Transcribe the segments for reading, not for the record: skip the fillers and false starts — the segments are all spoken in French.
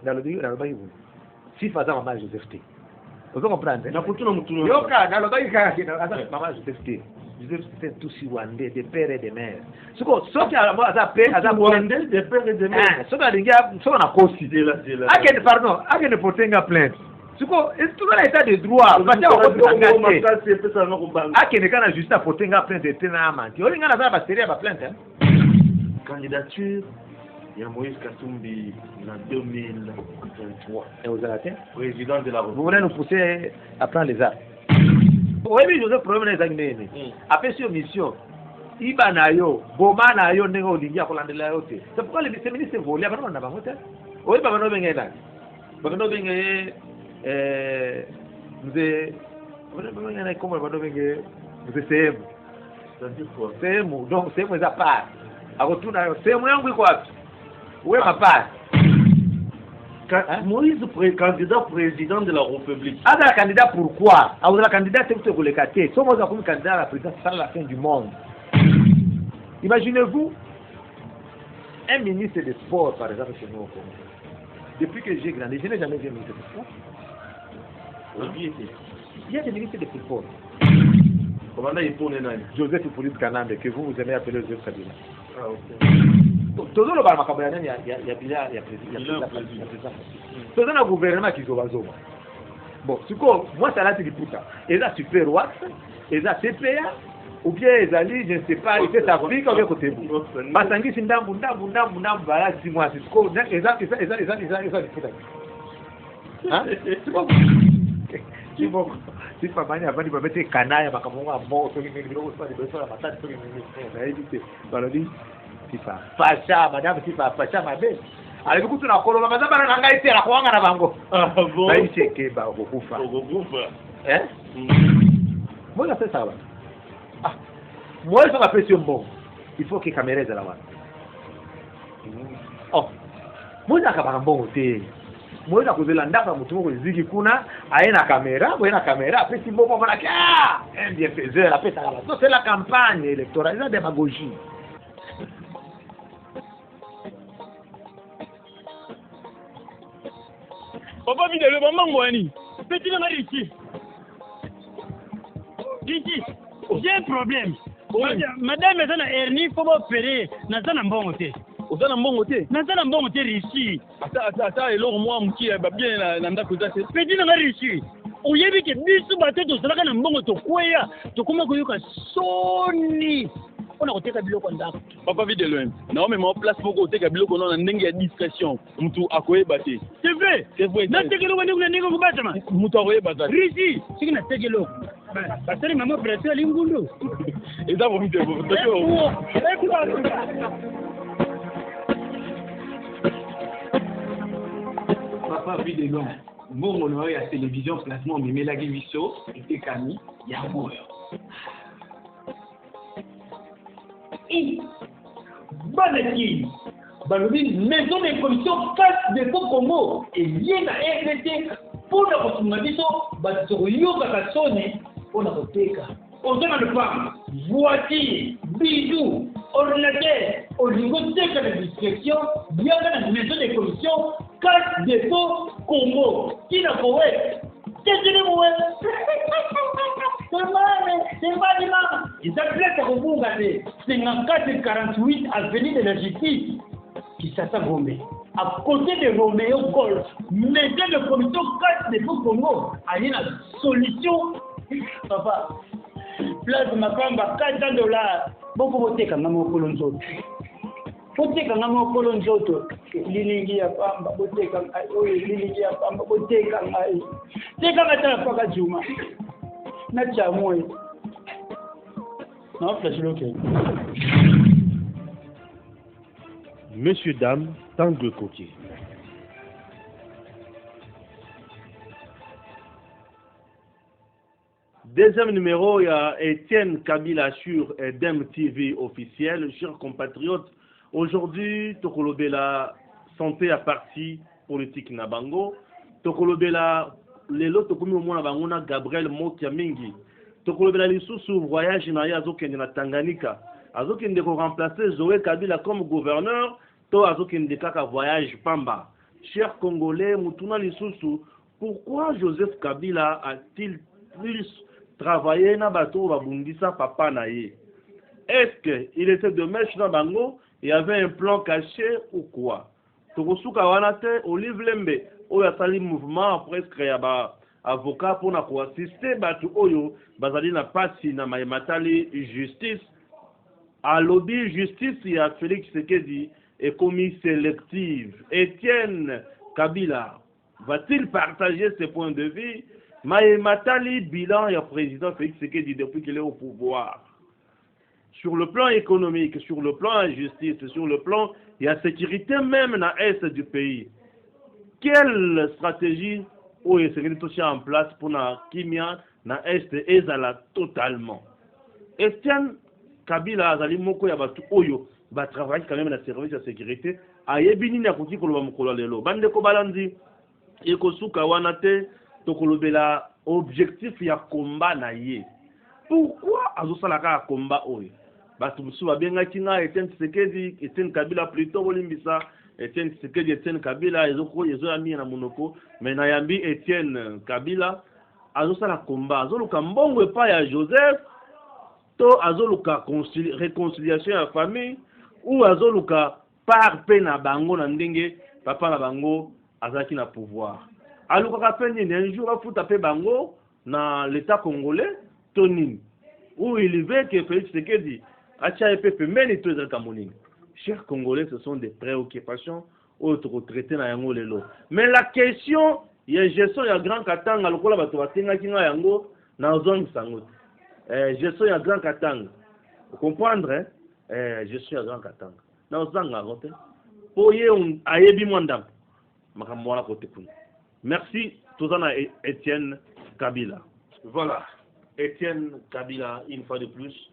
dans le baïbou. Si faisant maman Joseph T. Vous comprenez? Na kutu na mutu. Yoka dans le baïbou maman Joseph T. Joseph c'est tout si wandé des pères et des mères. Ce qui a wandé des pères et des mères. Ce qui a ce qu'on a considéré là. Pardon, à quel porter plainte. Ce qui est tout dans l'état de droit. À quel cas juste à porter plainte et tenir à mentir. On a la série à plainte. Candidature. Il y a Moïse Katumbi en 2023. Et vous avez président de la République. Vous voulez nous pousser à prendre les armes? Oui, mais Joseph problème les examiner. Après sur mission, Iba nayo, Boma nayo ndenge olingi akolandela yo te. C'est pourquoi les ministres volés abana na bango te. Oui, baba no benga na. Baba no benga mzee baba no benga na comment baba no benga mzee CM. C'est-à-dire quoi? CM donc CM est à part. Akotuna yo CM yangu iko wapi? Oui, papa. Moïse, candidat président de la République. Ah, la candidat pourquoi? Ah, vous êtes candidat, c'est pour le caté. Sommes nous comme candidat à la présidence, c'est la fin du monde. Imaginez-vous, un ministre des Sports, par exemple, chez nous au Congo. Depuis que j'ai grandi, je n'ai jamais vu un ministre des Sports. Il y a des ministres des football. Commandant Iponé Joseph Hippolyte Kanambe, que vous aimez appeler Joseph Kabila. Ah, ok. Tout le monde il y a président. Tout le gouvernement qui est bon, moi, ça l'a été putain. Et là, super wax, et là, CPA, ou bien les alliés, je ne sais pas, ils fait Afrique, ou bien côté vous. Basangi, c'est un voilà, 6 mois, c'est quoi, et ça, hein? C'est bon. C'est bon. Si pas mal, avant de mettre canaille, ma caméra mort, sur les micros, pas de besoin, la patate, sur les micros, on a dit, Sifa, Facha, madame Sifa, Facha, ma belle. Allez, vous écoutez la colonne, madame, on a été à la Kouanga à Bango. Ah bon? Là, il sait que, bah, au Koufa. Hein? Moi, j'ai fait ça, là. Ah, moi, je fais la pression bon. Il faut que la caméra soit là-bas. Oh, moi, j'ai un bon côté. Moi, j'ai causé l'andaka, je suis dit qu'il y a une caméra, après, si bon, on va dire, ah, un bienfaiseur, après, ça va. C'est la campagne électorale, c'est la démagogie. Papa vide le maman Moani. Petit le mari ici. Ici. J'ai un problème. Madame est en hernie, il faut m'opérer. Nazana mbongo te. Ozana mbongo te. Nazana mbongo te ici. Ata eloko moi muki ba bien na ndako za te. Petit le mari ici. Oyebi ke biso bateto salaka na mbongo to kweya. To koma koyoka soni. On a koteka biloko ndako. Papa vide loin. Na o mema place moko koteka biloko na ndenge ya discrétion. Mutu akoyeba te. C'est vrai. C'est vrai. Na tekelo wende kuna ndenge kubatama. Mutu akoyeba te. Risi, siki na tekelo. Basari mama opération lingundu. Eza bo vide bo. Papa vide loin. Bon, on a la télévision placement mais Melagi Wisso et Kami, il y a un Banaki, Balobi, maison de commission face de Congo et bien à RDT pour la consommation, Batsoyo Bakasone pour la Roteka. On donne le pas, voiture, bijoux, ordinateur, au niveau de la distribution, bien dans la maison de commission, 4 dépôts Congo, qui n'a pas ouais. Qu'est-ce que vous c'est mal, ils s'appellent à Rubungate, 54-48 avenue de la Justice, qui s'attend Gombe. À côté de Roméo Golf, mettez le commission 4 de Congo, il y a une solution. Papa, place de ma femme, $400. Beaucoup de temps, maman, pour l'autre. Boteka ngama okolo nzoto lilingi ya pamba boteka oyo lilingi ya pamba boteka ngai teka ngata paka juma na chamoi na flash local. Messieurs dames, Tanguy Koké. Deuxième numéro, il y a Étienne Kabila sur Edem TV officiel. Chers compatriotes, aujourd'hui, Tokolobela santé à parti politique Nabango. Tokolobela lelo tokomi au moins Nabangona Gabriel Mokiamingi. Tokolobela lisusu voyage na ya azokende na Tanganyika. Azokende ko remplacer Zoé Kabila comme gouverneur. To azokende kaka voyage Pamba. chers Congolais, Moutouna Lissoussou, pourquoi Joseph Kabila a-t-il plus travaillé dans bateau Babundisa Papa Naye? Est-ce qu'il était de mèche dans Bango? Il y avait un plan caché ou quoi? Tokosuka Wanate, Olive Lembe, Oyasali mouvement presque créé avocat pour assister Batu Oyo, Bazali na pasi na Maïmatali justice. À lobby justice, il y a Félix Sekedi et commis sélective. Étienne Kabila va-t-il partager ses points de vue? Maïmatali bilan, il y a président Félix Sekedi depuis qu'il est au pouvoir. Sur le plan économique, sur le plan de la justice, sur le plan de la sécurité même dans l'est du pays. Quelle stratégie est en place pour la Kimia dans l'est et Zala totalement? Etienne Kabila Azali Moko Yabatu Oyo va travailler quand même dans le service de sécurité. Ayebini na kuti koloba mokolo lelo. Bande ko balandi ekosuka wanate tokolobela objectif ya combat na ye. Pourquoi azosalaka combat oyo? Batu musu babengaki nga Etienne Tshisekedi, Etienne Kabila plutôt bolimbisa, Etienne Tshisekedi, Etienne Kabila ezoko ami na monoko, mais na yambi Etienne Kabila azosala combat, azoluka mbongo epa ya Joseph, to azoluka réconciliation ya famille, ou azoluka par pe na bango na ndenge papa na bango azaki na pouvoir. Aluka pe ni un jour afuta pe bango na l'état congolais Tony, où il veut que Félix Tshisekedi chers Congolais, ce sont des préoccupations autres retraités dans yango lelo. Mais la question, il y a gestion ya grand katanga lokola bato batenga kinga yango na zone sango. Gestion ya grand katanga. Vous comprendre hein? Gestion ya grand katanga. Na zanga rote. Poye on ayebi mwandam. Makambo wana kote kuna. Merci Tozana Etienne Kabila. Voilà. Etienne Kabila, une fois de plus,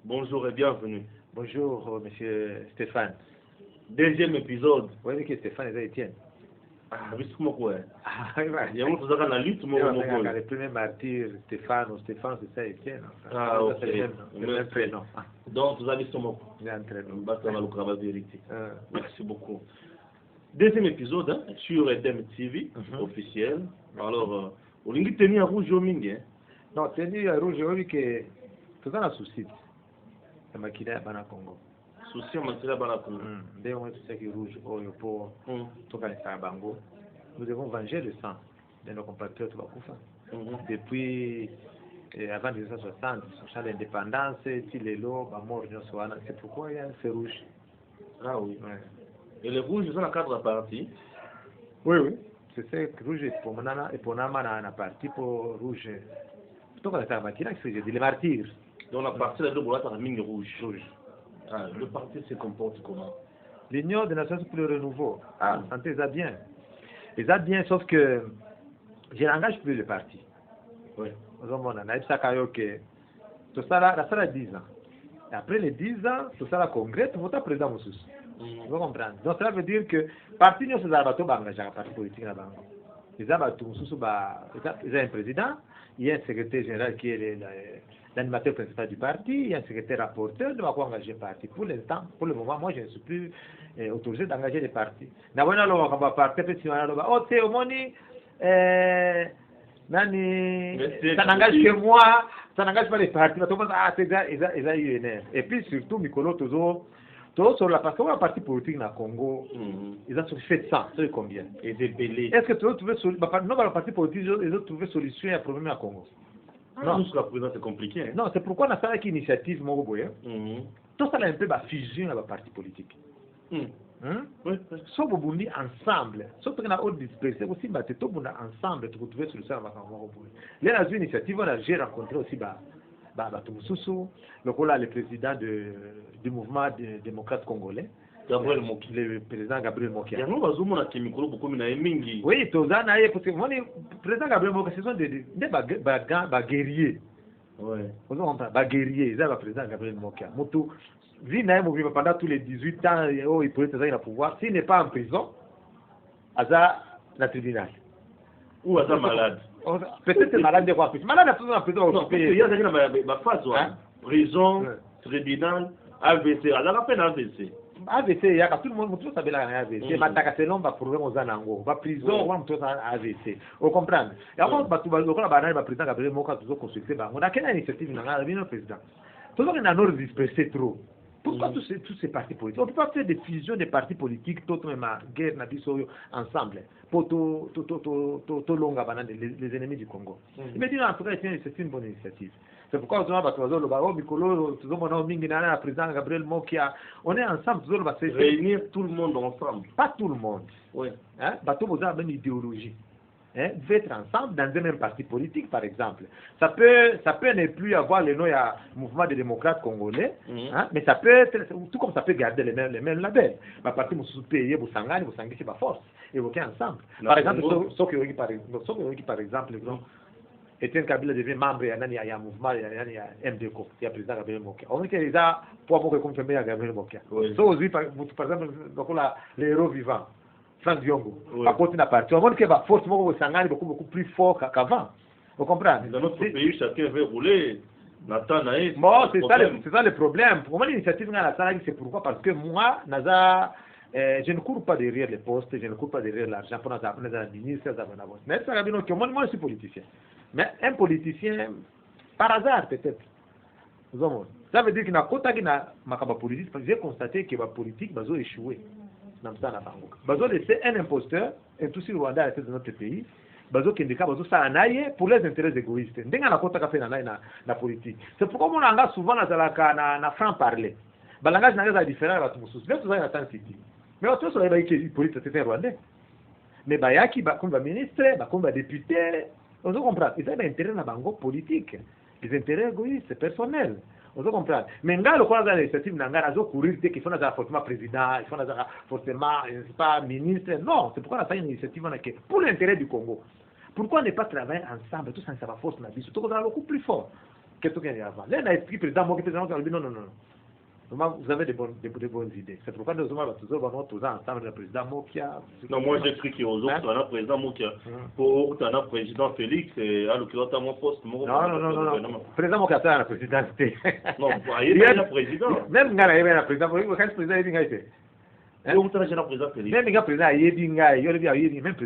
bonjour et bienvenue. Bonjour, monsieur Stéphane. Deuxième épisode. Vous voyez que Stéphane est Etienne. Ah, oui, c'est moi quoi. Il y a un lutte, moi, le premier martyr, Stéphane, c'est ça, Etienne. Ah, ok. C'est le même prénom. Donc, vous avez ce mot. Merci beaucoup. Deuxième épisode hein, sur Edem TV officiel. Alors, on a tenu à rouge au mingue. Non, tenu à rouge au mingue, tout ça, on a souci. C'est ma qui est à Congo. Souci, on a à Congo. Dès qu'on sait que rouge au pour tout cas, Bango, nous devons venger le sang de nos compatriotes Bakoufa. Depuis avant 1960, sur l'indépendance, Tilelo, Bamor, c'est pourquoi il y a un feu rouge. Ah oui. Ouais. Et les rouges sont dans quatre parties. Oui, oui. C'est ça, rouge et pour la partie pour rouge. Tout comme ça, les martyrs. Donc la partie de l'eau, la mine rouge. Ah, le parti se comporte comment? L'Union des Nations pour le renouveau. Ah, santé, ça bien. Ils ont bien, sauf que je n'engage plus le parti. Oui. On a dit ça, tout ça là, ça a 10 ans. Et après les 10 ans, tout ça là, congrès, tout le monde président Moussous. Vous comprenez? Donc cela veut dire que parti nous sommes abattus engagés à parti politique là-bas. Ils abattus ils ont un président, il y a un secrétaire général qui est l'animateur principal du parti, il y a un secrétaire rapporteur de quoi engager le parti. Pour l'instant, pour le moment, moi je ne suis plus autorisé d'engager les partis. N'avons-nous alors qu'on va partir petit oh c'est au moni nani ça n'engage que moi, ça n'engage pas les partis. Ils ont UNR. Et puis surtout Mikolo Tozo sur la parce que parti politique dans le Congo, ils ont fait ça, c'est combien? Et des bélés. Est-ce que tu veux trouver non, le parti politique, ils ont trouvé solution à problème à Congo? Non, jusqu'à présent c'est compliqué. Hein? Non, c'est pourquoi on a fait une initiative, mon boy. Tout ça a un peu de fusion avec le parti politique. Sauf Burundi ensemble, sauf qu'on a autre dispersé aussi, mais tout le monde ensemble, tu peux trouver solution à Congo. Là, dans une initiative, j'ai rencontré aussi le président du mouvement démocrate congolais, Gabriel Moki. Le président Gabriel Moki. Oui, le président Gabriel Moki, ce sont des guerriers. Oui. Guerriers, c'est le président Gabriel Moki. Pendant tous les 18 ans, il pourrait être au pouvoir. S'il n'est pas en prison, il est dans le tribunal. Ou est malade. Peut-être malade de quoi plus. Malade en prison. Non, il y a des phase. Prison, tribunal, AVC. Alors, à peine AVC. AVC il y a tout le monde tout ça bela AVC mataka selon ba problème aux anango ba prison ou tout ça AVC vous comprenez et après batu ba lokola banani ba président Gabriel Moka toujours consulter ba on a quelle initiative na bino président toujours il a nous disperser trop. Pourquoi tous ces partis politiques? On ne peut pas faire des fusions des partis politiques, tout même guerre ensemble, pour tout longa les ennemis du Congo. Il me dit, en tout cas, c'est une bonne initiative. C'est pourquoi on est ensemble, réunir tout le monde ensemble. Pas tout le monde. Oui. Hein? Vous avez une idéologie. Hein, être ensemble dans un même parti politique, par exemple. Ça peut ne plus avoir le nom du mouvement des démocrates congolais, hein, mais ça peut être, tout comme ça peut garder les mêmes labels. Ma parti vous payez, vous sangani, vous sangez par force, évoquer ensemble. Par exemple, par exemple, Etienne Kabila devient membre, il y a un mouvement, il y a MDCO, il y a le président Gabriel Mokia. On dit qu'il y a pour comme fait Gabriel Mokia. So aussi, par exemple, les héros vivants. Franck Diongo, à côté de la partie. On voit que forcément au Sangani beaucoup plus fort qu'avant. Vous comprenez? Dans notre pays, chacun veut rouler. Nathan Naïs. Bon, c'est ça le problème. Pour moi, l'initiative c'est pourquoi? Parce que moi, je ne cours pas derrière les postes, je ne cours pas derrière l'argent pour les ministres, mais moi, je suis politicien. Mais un politicien, par hasard peut-être. Ça veut dire qu'il y a un politique, j'ai constaté que la politique va échouer. Bazo laisser un imposteur, et tout si Rwanda était de notre pays, Bazo Kendeka, Bazo Sanaye pour les intérêts égoïstes. N'denga na kota ka fait na politique. C'est pourquoi mon langage souvent na franc parler. Ba langage na différent à tout mususu. Mais tout ça na city. Mais autre chose là qui politique c'est rwandais. Mais bayaki ba comme ministre, ba comme député, on comprend. Ils ont des intérêts na bango politique, des intérêts égoïstes personnels. On peut comprendre. Mais quand le courant de l'initiative n'a pas courir, qu'il faut forcément président, il faut forcément pas ministre. Non, c'est pourquoi on a fait une initiative pour l'intérêt du Congo. Pourquoi ne pas travailler ensemble? Tout ça, ça va forcer la vie. Surtout qu'on a beaucoup plus fort que tout ce qu'il y a avant. Là, on a expliqué président Moki, président Moki, non. Vous avez de bonnes idées. C'est pourquoi nous avons toujours ensemble le président Mokia. Non, moi j'ai cru qu'il y a un président Mokia. Pour un président Félix, et à l'occurrence à mon poste. Non. Président Mokia, c'est un président. Non, il y a un président. Même quand il y a un président, quand le président est Même quand il y a un président Félix. Même quand le président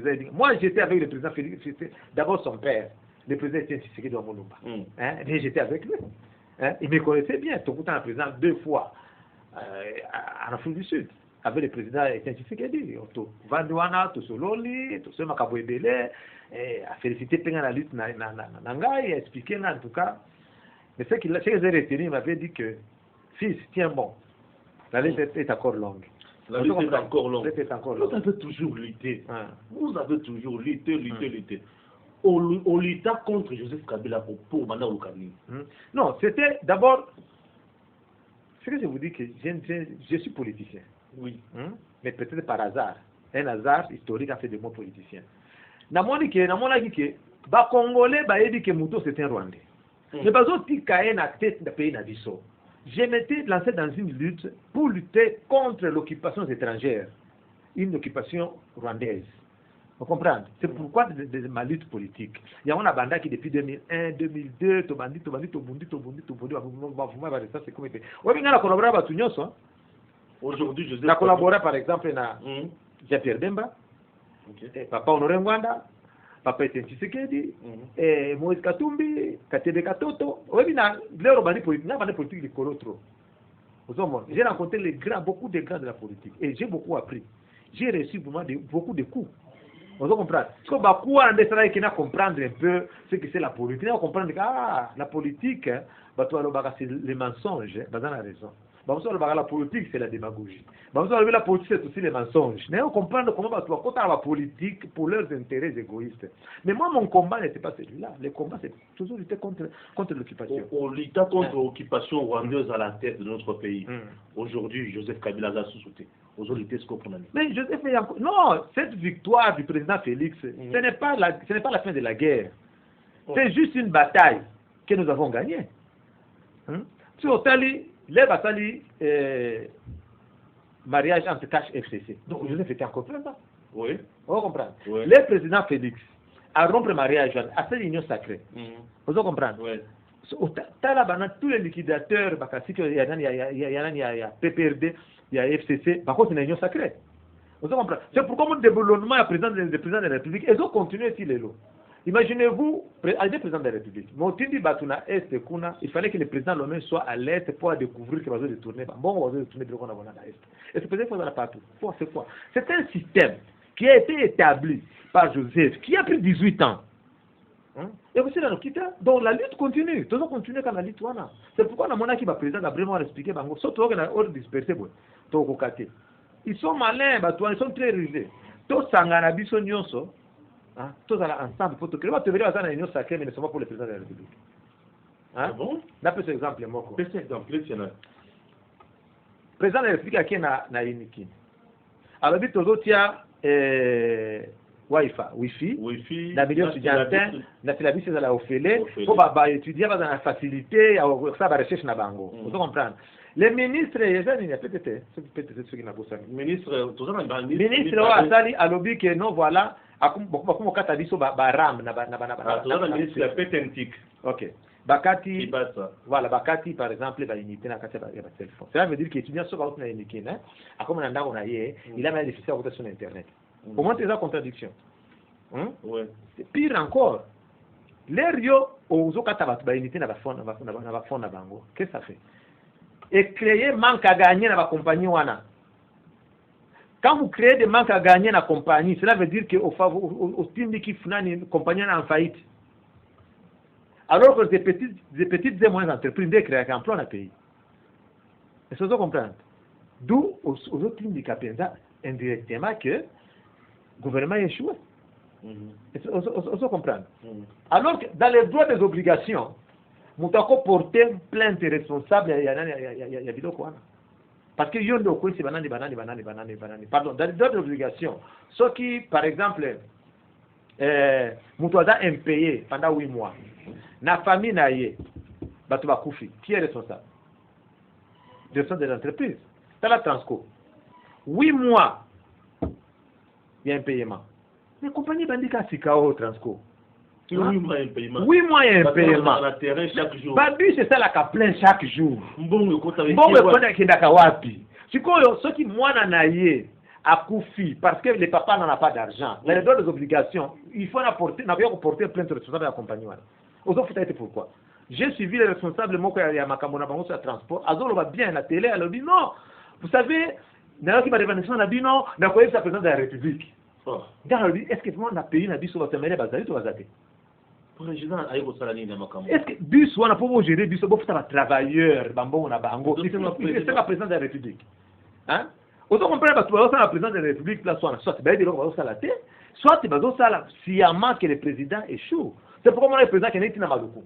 est moi j'étais avec le président Félix, c'était d'abord son père, le président était Tshisekedi de Mulumba. Et j'étais avec lui. Hein? Il me connaissait bien, tout le temps président 2 fois en Afrique du Sud, avec le président Etienne Tshisekedi. Vandouana, Tosololi, Tosol Makabouebele, a félicité pendant la lutte Nangaï, a expliqué en tout cas. Mais ce que j'ai retenu, il m'avait dit que, fils, tiens bon, la lutte est encore longue. La lutte est encore longue. Vous avez toujours lutté. Vous avez toujours lutté. On lutta contre Joseph Kabila pour Banda Lukani. Non, c'était d'abord. Ce que je vous dis que je suis politicien. Oui. Mais peut-être par hasard. Un hasard historique a fait de moi politicien. Namoni que ba Congolais ba dit que Mouto c'est un Rwandais. Mais bazo tikae na tête de pays na biso. Je m'étais lancé dans une lutte pour lutter contre l'occupation étrangère, une occupation rwandaise. Vous comprenez? C'est pourquoi de ma lutte politique. Il y a un banda qui depuis 2001, 2002, Tobundi, c'est comme c'était. Oui, mais on a collaboré avec tout le monde. Aujourd'hui, je sais. On a collaboré par exemple avec Jean-Pierre Bemba, Papa Honoré Ngwanda, Papa Etienne Tshisekedi, Moïse Katumbi, Katebe Katoto. Oui, mais les bandi politique de Kolotro. J'ai rencontré beaucoup de grands de la politique et j'ai beaucoup appris. J'ai reçu beaucoup de coups. On doit comprendre. Parce que on doit comprendre un peu ce que c'est la politique. On doit comprendre que la politique, c'est les mensonges. On a raison. La politique, c'est la démagogie. La politique, c'est aussi les mensonges. Mais on comprend comment on va la politique pour leurs intérêts égoïstes. Mais moi, mon combat n'était pas celui-là. Le combat, c'est toujours lutter contre l'occupation. On lutte contre l'occupation rwandaise à la tête de notre pays. Aujourd'hui, Joseph Kabila a sous-souté. Mais Joseph, non, cette victoire du président Félix, ce n'est pas la fin de la guerre. C'est juste une bataille que nous avons gagnée. Sur les batailles, mariage entre Cash et FCC. Donc Joseph était encore présent. Oui. On comprend. Oui. Le président Félix a rompre le mariage à cette union sacrée. Vous comprenez? Oui. Tala bana tous les liquidateurs bakasi que ya PPRD, il y a FCC, par contre c'est une union sacrée. Vous comprenez? C'est pourquoi mon développement est président de la République, ils ont continué sur les lots. Imaginez-vous, le président de la République, Motindi Batuna Est Kuna, il fallait que le président lui-même soit à l'Est pour découvrir qu'il va se détourner. Bon, on va se détourner de qu'on a à l'Est. Et c'est peut-être qu'il faut partout. C'est quoi? C'est un système qui a été établi par Joseph, qui a pris 18 ans. Et aussi dans le Kita, donc la lutte continue. Toujours continue quand la lutte wana. C'est pourquoi la monarchie va président a vraiment expliqué bango. Surtout qu'on a ordre dispersé bon. Toko kate. Ils sont malins, ils sont très rusés. Tous sangana biso nyonso. Tous ensemble pour te créer. Tu verras dans l'union sacrée, mais ne sont pas pour le président de la République. Bon? D'après cet exemple, moko. Cet exemple, c'est là. Président de la République qui na uniki. Alors vite aux autres Wi-Fi, la million étudiantin, na tilabisi za la ofele, pour ba étudier dans la facilité, ça va recherche na bango. Vous comprenez? Les ministres, il y a peut-être ceux qui n'a pas ça. Ministre, tout ça na ministre wa sali alobi que non voilà, beaucoup kata biso ba ram na ba tout ça na ministre la pétentique. OK. Bakati, voilà, Bakati par exemple, va unité na kata ba téléphone. Cela veut dire que étudiant sur route na unité, hein, à comme on a on a il a même difficile à sur internet. Comment c'est la contradiction? Ouais. C'est pire encore. Les rio aux okata ba unité na ba fond na bango. Qu'est-ce que ça fait? Et créer manque à gagner dans la compagnie wana. Quand vous créez des manques à gagner dans la compagnie, cela veut dire que au team qui une compagnie en faillite. Alors que des petites et moyennes entreprises créent un emploi dans le pays. Est-ce que vous comprenez? D'où aux autres teams qui indirectement que le gouvernement est échoué. Est-ce que vous comprenez? Alors que dans les droits des obligations, vous avez porté plainte responsable, il y a vidéo quoi. Parce que yon do c'est banani. Pardon, dans les droits d'obligation, ceux qui, par exemple, vous avez impayé pendant 8 mois, na famille na ye, batu ba koufi, qui est responsable? Direction de l'entreprise. Dans la Transco, 8 mois, il y a un paiement. Les compagnies bandika sikao Transco. 8 mois un paiement. 8 mois un paiement. Dans le terrain chaque jour. Babu c'est ça la ka plein chaque jour. Mbongo kota kindaka wapi. Sikoyo ceux qui mwana na ye à Koufi parce que les papas n'en a pas d'argent. Dans les droits des obligations, il faut apporter plainte responsable de la compagnie. Aux autres c'est pourquoi. J'ai suivi les responsables moko ya makamona bango sur le transport. Azolo va bien la télé, elle dit non. Vous savez, n'a qui va revenir sur la dit non, n'a pas été président de la République. Dans le est-ce que vraiment on a payé na biso va terminer bazali to bazate. Président ayo sala nini na makambo. Est-ce que bus wana pour gérer bus bo fata travailleur bambo na bango. C'est le président de la République. Hein? Autant comprendre parce que le président de la République là soit ben de l'on va la tête, soit tu vas ça sciemment que le président échoue. C'est pourquoi le président qui n'est pas Maluku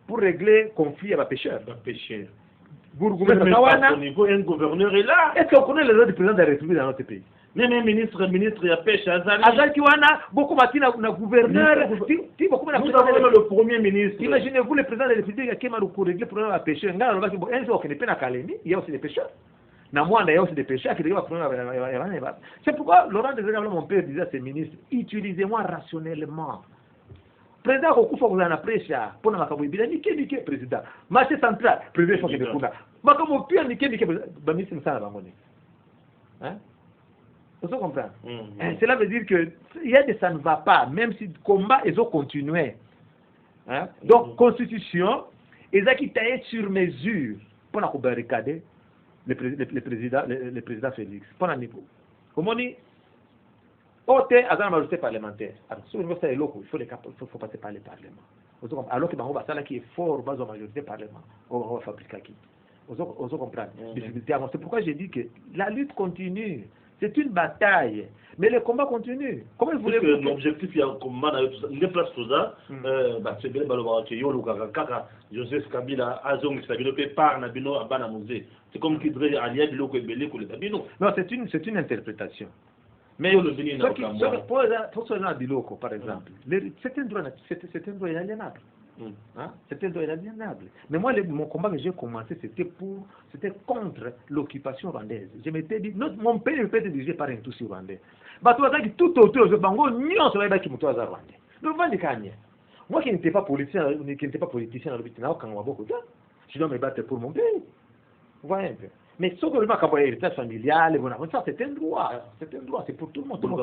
pour régler conflit avec pêcheurs. Un gouverneur est là. Est-ce qu'on connaît les droits du président de la République dans notre pays? Même un ministre il y a pêche Azali qui wana beaucoup matina na gouverneur ti beaucoup na le premier ministre. Imaginez-vous le président de la République qui m'a pour régler le problème à pêcheurs. Ngala loba ki un jour qu'il n'est pas na Kalemi, il y a aussi des pêcheurs. Na moi il y a aussi des pêcheurs qui règlent le problème. C'est pourquoi Laurent Désiré mon père disait à ses ministres, utilisez-moi rationnellement. Président okufa vous en prêcha pour na makambo ibila nike président. Marché central, président faut que kuna. Makambo pia nike ba ministre msana bangoni. Hein? Vous comprenez? Cela veut dire que ça ne va pas, même si le combat est continué. Hein? Donc, constitution, ils ont été sur mesure pour nous barricader le président Félix. Pour nous niveau. Comme on dit, OT a la majorité parlementaire. Alors, si on veut faire locaux, il faut passer par le Parlement. Alors que ça qui est fort, base de la majorité parlement, on va fabriquer qui. Vous comprenez? C'est pourquoi j'ai dit que la lutte continue. C'est une bataille, mais le combat continue. Comment voulez-vous que l'objectif il y a un combat dans place tout ça c'est bien baloba que yo kaka Joseph Kabila azong sabino pe par na bino abana musée. C'est comme qui devrait allier biloko ebele ko le tabino. Non, c'est une interprétation. Mais pour cela biloko par exemple, c'est un droit inaliénable. Hein? C'était inaliénable. Mais moi, mon combat que j'ai commencé, c'était contre l'occupation rwandaise. Je m'étais dit, mon pays peut être dirigé par un Tutsi rwandais. Tout autour de Bango, nous sommes qui rwandais. Nous allons dire Moi qui n'étais pas politicien, dans le Bitina, je dois me battre pour mon pays. Vous voyez un peu. Mais ce que le mec a envoyé l'héritage familial, ça c'est un droit. C'est un droit, c'est pour tout le monde. Tout le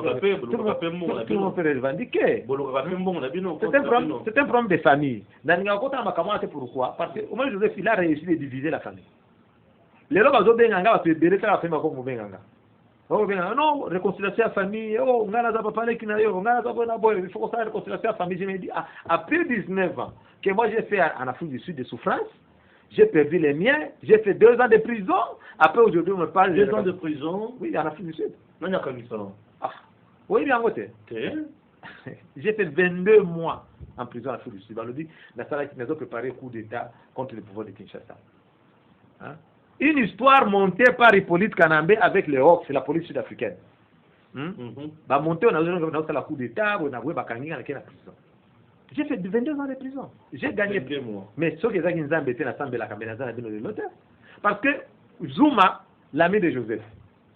monde peut le revendiquer. C'est un problème de famille. C'est pourquoi? Parce que au moins Joseph, il a réussi de diviser la famille. Les gens qui ont bien gagné, ils ont fait la famille comme bien gagné. Non, réconciliation à la famille, on a la papa qui n'a il faut que ça réconciliation à la famille. Je me dis, après 19 ans, que moi j'ai fait en Afrique du Sud des souffrances, j'ai perdu les miens, j'ai fait 2 ans de prison, après aujourd'hui on me parle 2 ans de prison? Oui, en Afrique du Sud. Non, il y a comme ça. Oui, bien côté. J'ai fait 22 mois en prison en Afrique du Sud. On dit, Nassara qui nous a préparé un coup d'État contre le pouvoir de Kinshasa. Une histoire montée par Hippolyte Kanambe avec les Hawks, c'est la police sud-africaine. Bah monter, on a fait la coup d'État, on a vu Bakangi dans la prison. J'ai fait 22 ans de prison. J'ai gagné. Mais ce que j'ai gagné, c'est l'Assemblée de la Cameroun, parce que Zuma, l'ami de Joseph,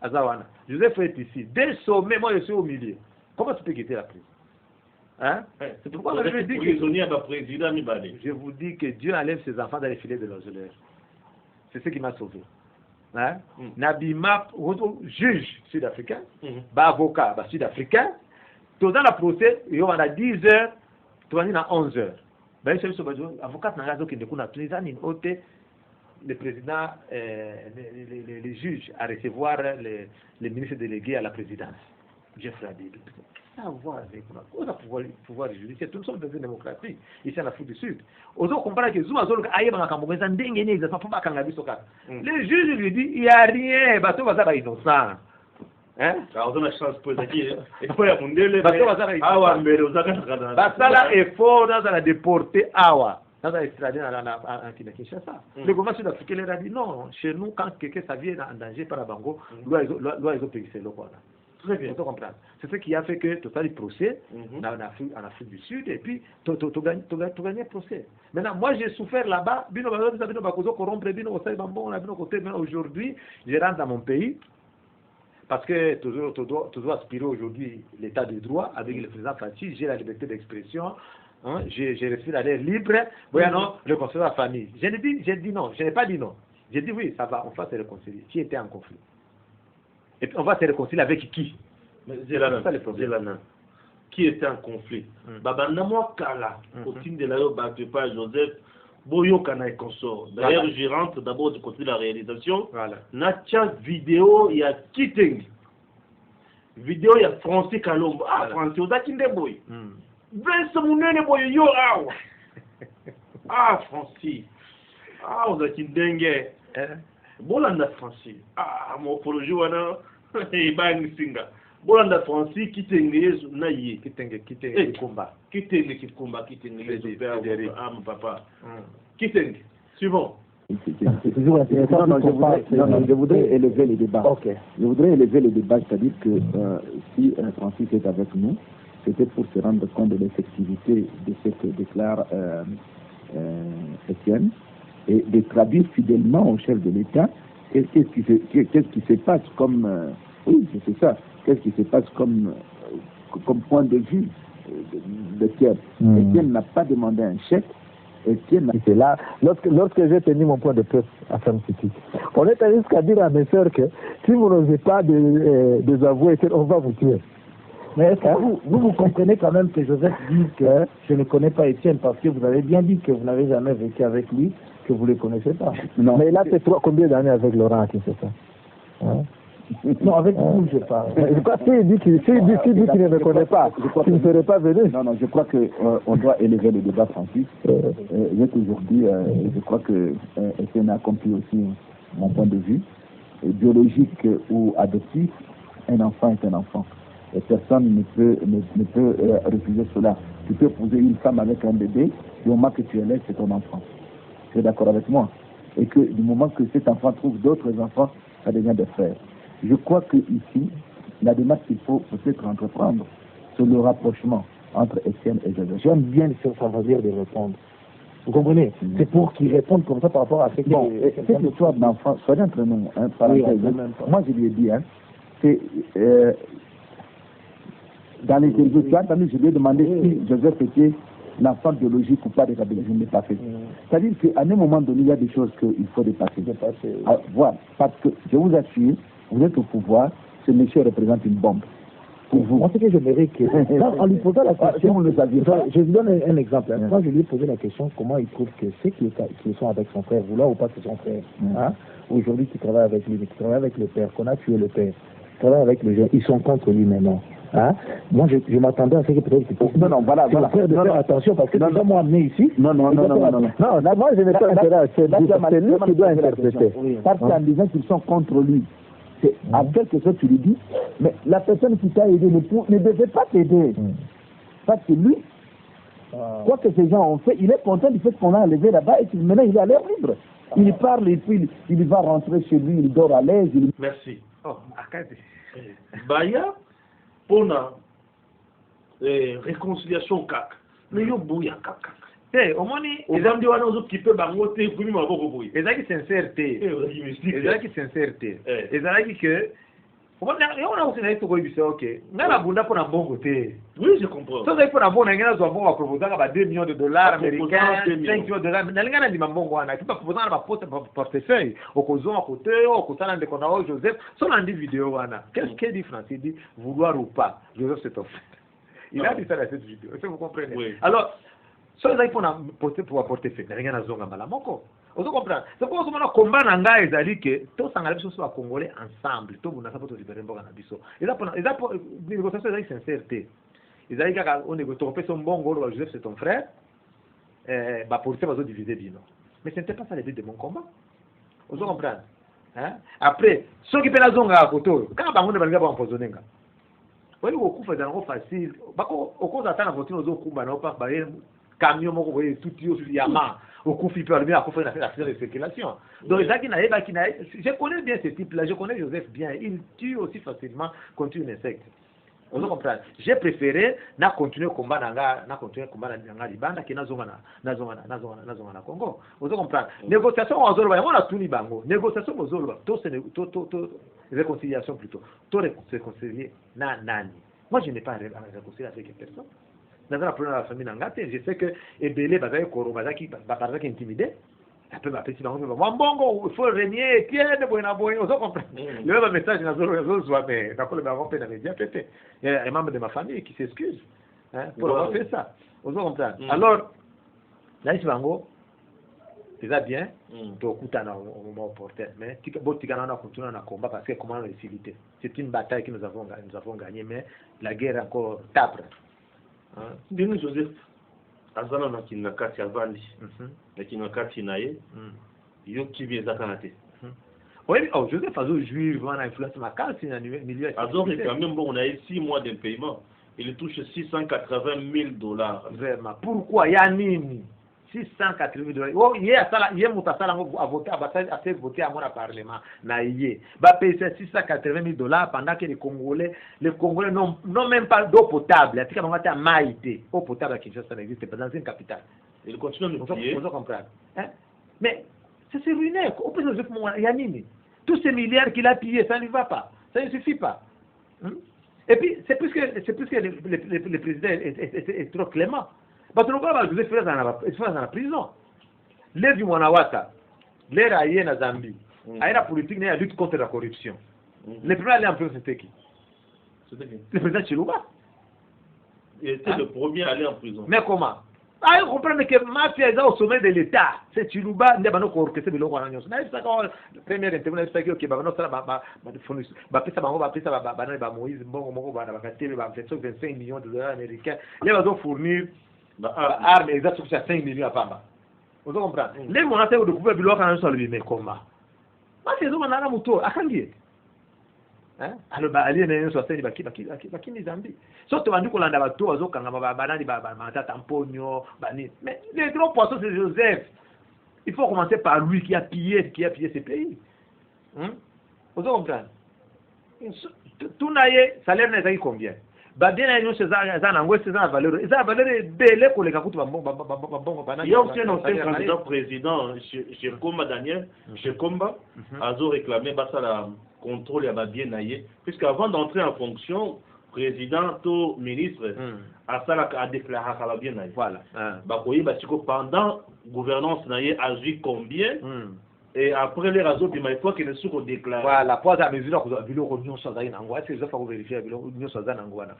Azawana, Joseph est ici. Dès le sommet, moi je suis au milieu. Comment tu peux quitter la prison? C'est pourquoi je vous dis que Dieu enlève ses enfants dans les filets de l'ozolaire. C'est ce qui m'a sauvé. Nabima, juge sud-africain, avocat sud-africain, tout dans la procès, il y a 10 heures, tout dans 11 heures. Avocat n'a pas le président, les juges à recevoir les ministres délégués à la présidence. Jeffrey Adib. Pouvoir judiciaire, nous sommes dans une démocratie ici en Afrique du Sud. Les juges lui disent il n'y a rien, bateau va être innocent. On a la chance pour ça. Basala est fort dans la déporter Awa. Dans la extrader en Kinshasa. Le gouvernement sud-africain leur a dit non, chez nous, quand quelqu'un ça vient en danger par la Bango, loi ils ont payé le quoi. Très bien. C'est ce qui a fait que tu as le procès en Afrique du Sud et puis tu gagnes le procès. Maintenant, moi j'ai souffert là-bas, aujourd'hui, je rentre dans mon pays parce que tu dois aspirer aujourd'hui l'état de droit avec le président Fachi, j'ai la liberté d'expression. J'ai reçu la l'air libre, non, réconcilier la famille. J'ai dit non, je n'ai pas dit non. J'ai dit oui, ça va, on va se réconcilier. Qui était en conflit? Et puis on va se réconcilier avec qui? C'est ça le problème. Qui était en conflit? Babandamo Kala, au titre de l'aéro pas Joseph, Boyo Kana et consort. D'ailleurs, je rentre d'abord du côté de la réalisation. Natcha vidéo, il y a Kiteng. Vidéo, il y a Francis Kalombo. Francis, on a Kinde Boy. Vincent Mounene Boy, yo, Francis. On a Kindenge. Bolanda Francis. Morphologie, wana. Ibang Singa. Bolanda Francis, Kitenge, Naye. Kitenge, Kikomba. Kitenge, mon papa. Kitenge. Suivant. C'est toujours intéressant. Je voudrais élever le débat. Je voudrais élever le débat, c'est-à-dire que si Francis est avec nous, c'était pour se rendre compte de l'effectivité de ce que déclare Etienne et de traduire fidèlement au chef de l'État qu'est-ce qui se passe comme oui, c'est ça, qu'est-ce qui se passe comme point de vue d'Etienne. Etienne n'a pas demandé un chèque. C'est là, lorsque j'ai tenu mon point de presse à Sam City, on est allé jusqu'à dire à mes soeurs que si vous n'osez pas désavouer, on va vous tuer. Mais est-ce que vous comprenez quand même que Joseph dit que je ne connais pas Etienne parce que vous avez bien dit que vous n'avez jamais vécu avec lui, que vous ne le connaissez pas. Non. Mais là, c'est combien d'années avec Laurent qui c'est ça? Non, avec vous, je parle. Je crois qu'il dit qu'il ne me connaît pas, qu'il ne serait pas venu. Non, je crois qu'on doit élever le débat, Francis. J'ai toujours dit, je crois que Etienne a compris aussi mon point de vue. Biologique ou adoptif, un enfant est un enfant. Et personne ne peut refuser cela. Tu peux épouser une femme avec un bébé, du moment que tu es là, c'est ton enfant. Tu es d'accord avec moi? Et que du moment que cet enfant trouve d'autres enfants, ça devient des frères. Je crois que ici, la démarche qu'il faut peut-être entreprendre, c'est le rapprochement entre Etienne et Joseph. J'aime bien sa manière de répondre. Vous comprenez? C'est pour qu'ils répondent comme ça par rapport à ce que... Bon, cette histoire d'enfant, soyez entre nous, moi je lui ai dit, c'est... dans l'interview, tu as entendu, je lui ai demandé si Joseph était l'enfant biologique ou pas de Kabila, je ne l'ai pas fait. C'est-à-dire qu'à un moment donné, il y a des choses qu'il faut dépasser. Voilà, parce que je vous assure, vous êtes au pouvoir, ce monsieur représente une bombe. Pour vous. Moi, ce que j'aimerais que... en lui posant la question, vous le saviez pas. je vous donne un exemple. Quand je lui ai posé la question, comment il trouve que ceux qui sont avec son frère, vouloir ou pas que son frère, hein, aujourd'hui qui travaille avec lui, qui travaille avec le père, qu'on a tué le père, qui travaille avec le jeune, ils sont contre lui maintenant. Hein? Moi, je m'attendais à ce que peut-être qu'il puisse... Non, voilà. Faire attention, parce que les gens m'ont amené ici... Non, moi, je n'ai pas intérêt à c'est lui qui doit interpréter. Parce qu'en disant qu'ils sont contre lui, c'est à quelque chose tu lui dis, mais la personne qui t'a aidé ne devait pas t'aider. Parce que lui, quoi que ces gens ont fait, il est content du fait qu'on l'a enlevé là-bas et que maintenant il est à l'air libre. Il parle et puis il va rentrer chez lui, il dort à l'aise. Merci. Oh, akati. Baya, pour réconciliation kaka. Mais yo bouya kaka. Te, omoni, Ozamdi wana ozo kipe bango te, kumi maboko bouya. ezalaki sincérité. Ezalaki sincérité. Eh. Ezalaki que on a aussi na toko ibisa ok. Nga na bunda pour na mbongo te. Oui, je comprends. So zaki pour na mbongo ngena zo mbongo proposer ka ba 2 millions de dollars américains, 2 millions. 5 millions de dollars. Na linga na ndima mbongo wana, kipa proposer na ba portefeuille, okozo à côté, okotana ndeko na Joseph. So na ndi vidéo wana. Qu'est-ce qu'il dit français? Il dit vouloir ou pas. Joseph c'est ton frère. Il a dit ça dans cette vidéo. Est-ce que vous comprenez? Oui. Alors, so ezali mpona pour portefeuille na ndenge nazonga mbala moko ozo comprendre c'est pourquoi ozomona combat na ngai ezali ke tosangana biso so bakongolais ensemble tobundaka mpo tolibere mboka na biso eza négociation ezali sincère te ezali kaka tokopesa mbongo oloba Joseph c'est ton frère bapolisier bazodivise bino mais ce n'était pas ça le but de mon combat ozo comprendre après soki mpe nazongaka kote oyo kaka bango nde balinga baempoisonne nga oyebi kokufa ezalako facile okoza ata na voiture ozokumba na opa baye camion moko boye tout yo yama okufi pe alumi akufa na accident de circulation donc ezaki na yebaki na je connais bien ce type là je connais Joseph bien il tue aussi facilement contre un insecte on comprend j'ai préféré na continuer combat na continuer combat na libanda ki nazonga na Congo on comprend négociation ozoloba yango na tuni bango négociation ozoloba to réconciliation plutôt to réconcilier na nani moi je n'ai pas réconcilié avec personne. Dans la première famille n'angate, je sais que Ebele bazaki koro bazaki intimidé. Après ma petite maman bongo il faut régner tienne boina boina on comprend. Le même message na zolo soit mais na kole bango pe na média pété. Il y a un membre de ma famille qui s'excuse pour avoir fait ça. On comprend. Alors là ici bango c'est ça bien to kutana au moment opportun mais botikana na continuer na combat parce que comment on réussite. C'est une bataille que nous avons gagné mais la guerre est encore table. Ndenge Joseph azana na kinakati avandi na kinakati naye yo kibi ezaka na te oui Joseph azo jouir vraiment influence makasi na milieu azo quand même bon on a 6 mois de paiement il touche $680,000 vraiment pourquoi ya nini $680,000 oh yé mutasala ngo a voter a fait voter à mon parlement na yé ba payer $680,000 pendant que les Congolais n'ont même pas d'eau potable à tika mangata maïté eau potable à Kinshasa n'existe pas dans une capitale il continue à nous payer on comprendre mais c'est ruiné au plus de ya nini tous ces milliards qu'il a pillés ça ne va pas ça ne suffit pas et puis c'est plus que le président est trop clément. Parce que nous avons fait dans la prison. L'air du Mwanawata, l'air aïe na Zambie, aïe la politique la lutte contre la corruption. Le premier à aller en prison, c'était qui? Le président Chiluba. Il était le premier à aller en prison. Mais comment? Ah, vous comprenez que mafia est au sommet de l'État. C'est Chiluba, il n'y a pas de orchestre de l'eau. La première intervention, c'est que Moïse, 25 millions de dollars américains. Ils vont fournir armes exactement sur 5 millions à Pamba. Vous comprenez? Les monateurs de couvert bilan quand on mais comment? Moi c'est donc on a la moto à Kandié. Alors bah aller dans sur scène baki ni Zambie. Surtout on dit qu'on a bateau ozo kanga banani mata tamponio bani. Mais les gros poissons c'est Joseph. Il faut commencer par lui qui a pillé ces pays. Vous comprenez? Tout naie salaire n'est combien? Il y a aussi un ancien candidat président, Shekomba Daniel, Shekomba, a réclamé le contrôle à bien naïe, puisqu'avant d'entrer en fonction, président to ministre a déclaré ça bien voilà bakoyi basiko pendant gouvernance naie a vu combien et après les réseaux il faut que ne soit déclaré voilà pour à mesure que biloko nyonso za ina ngwa c'est ça faut vérifier biloko nyonso za na ngwana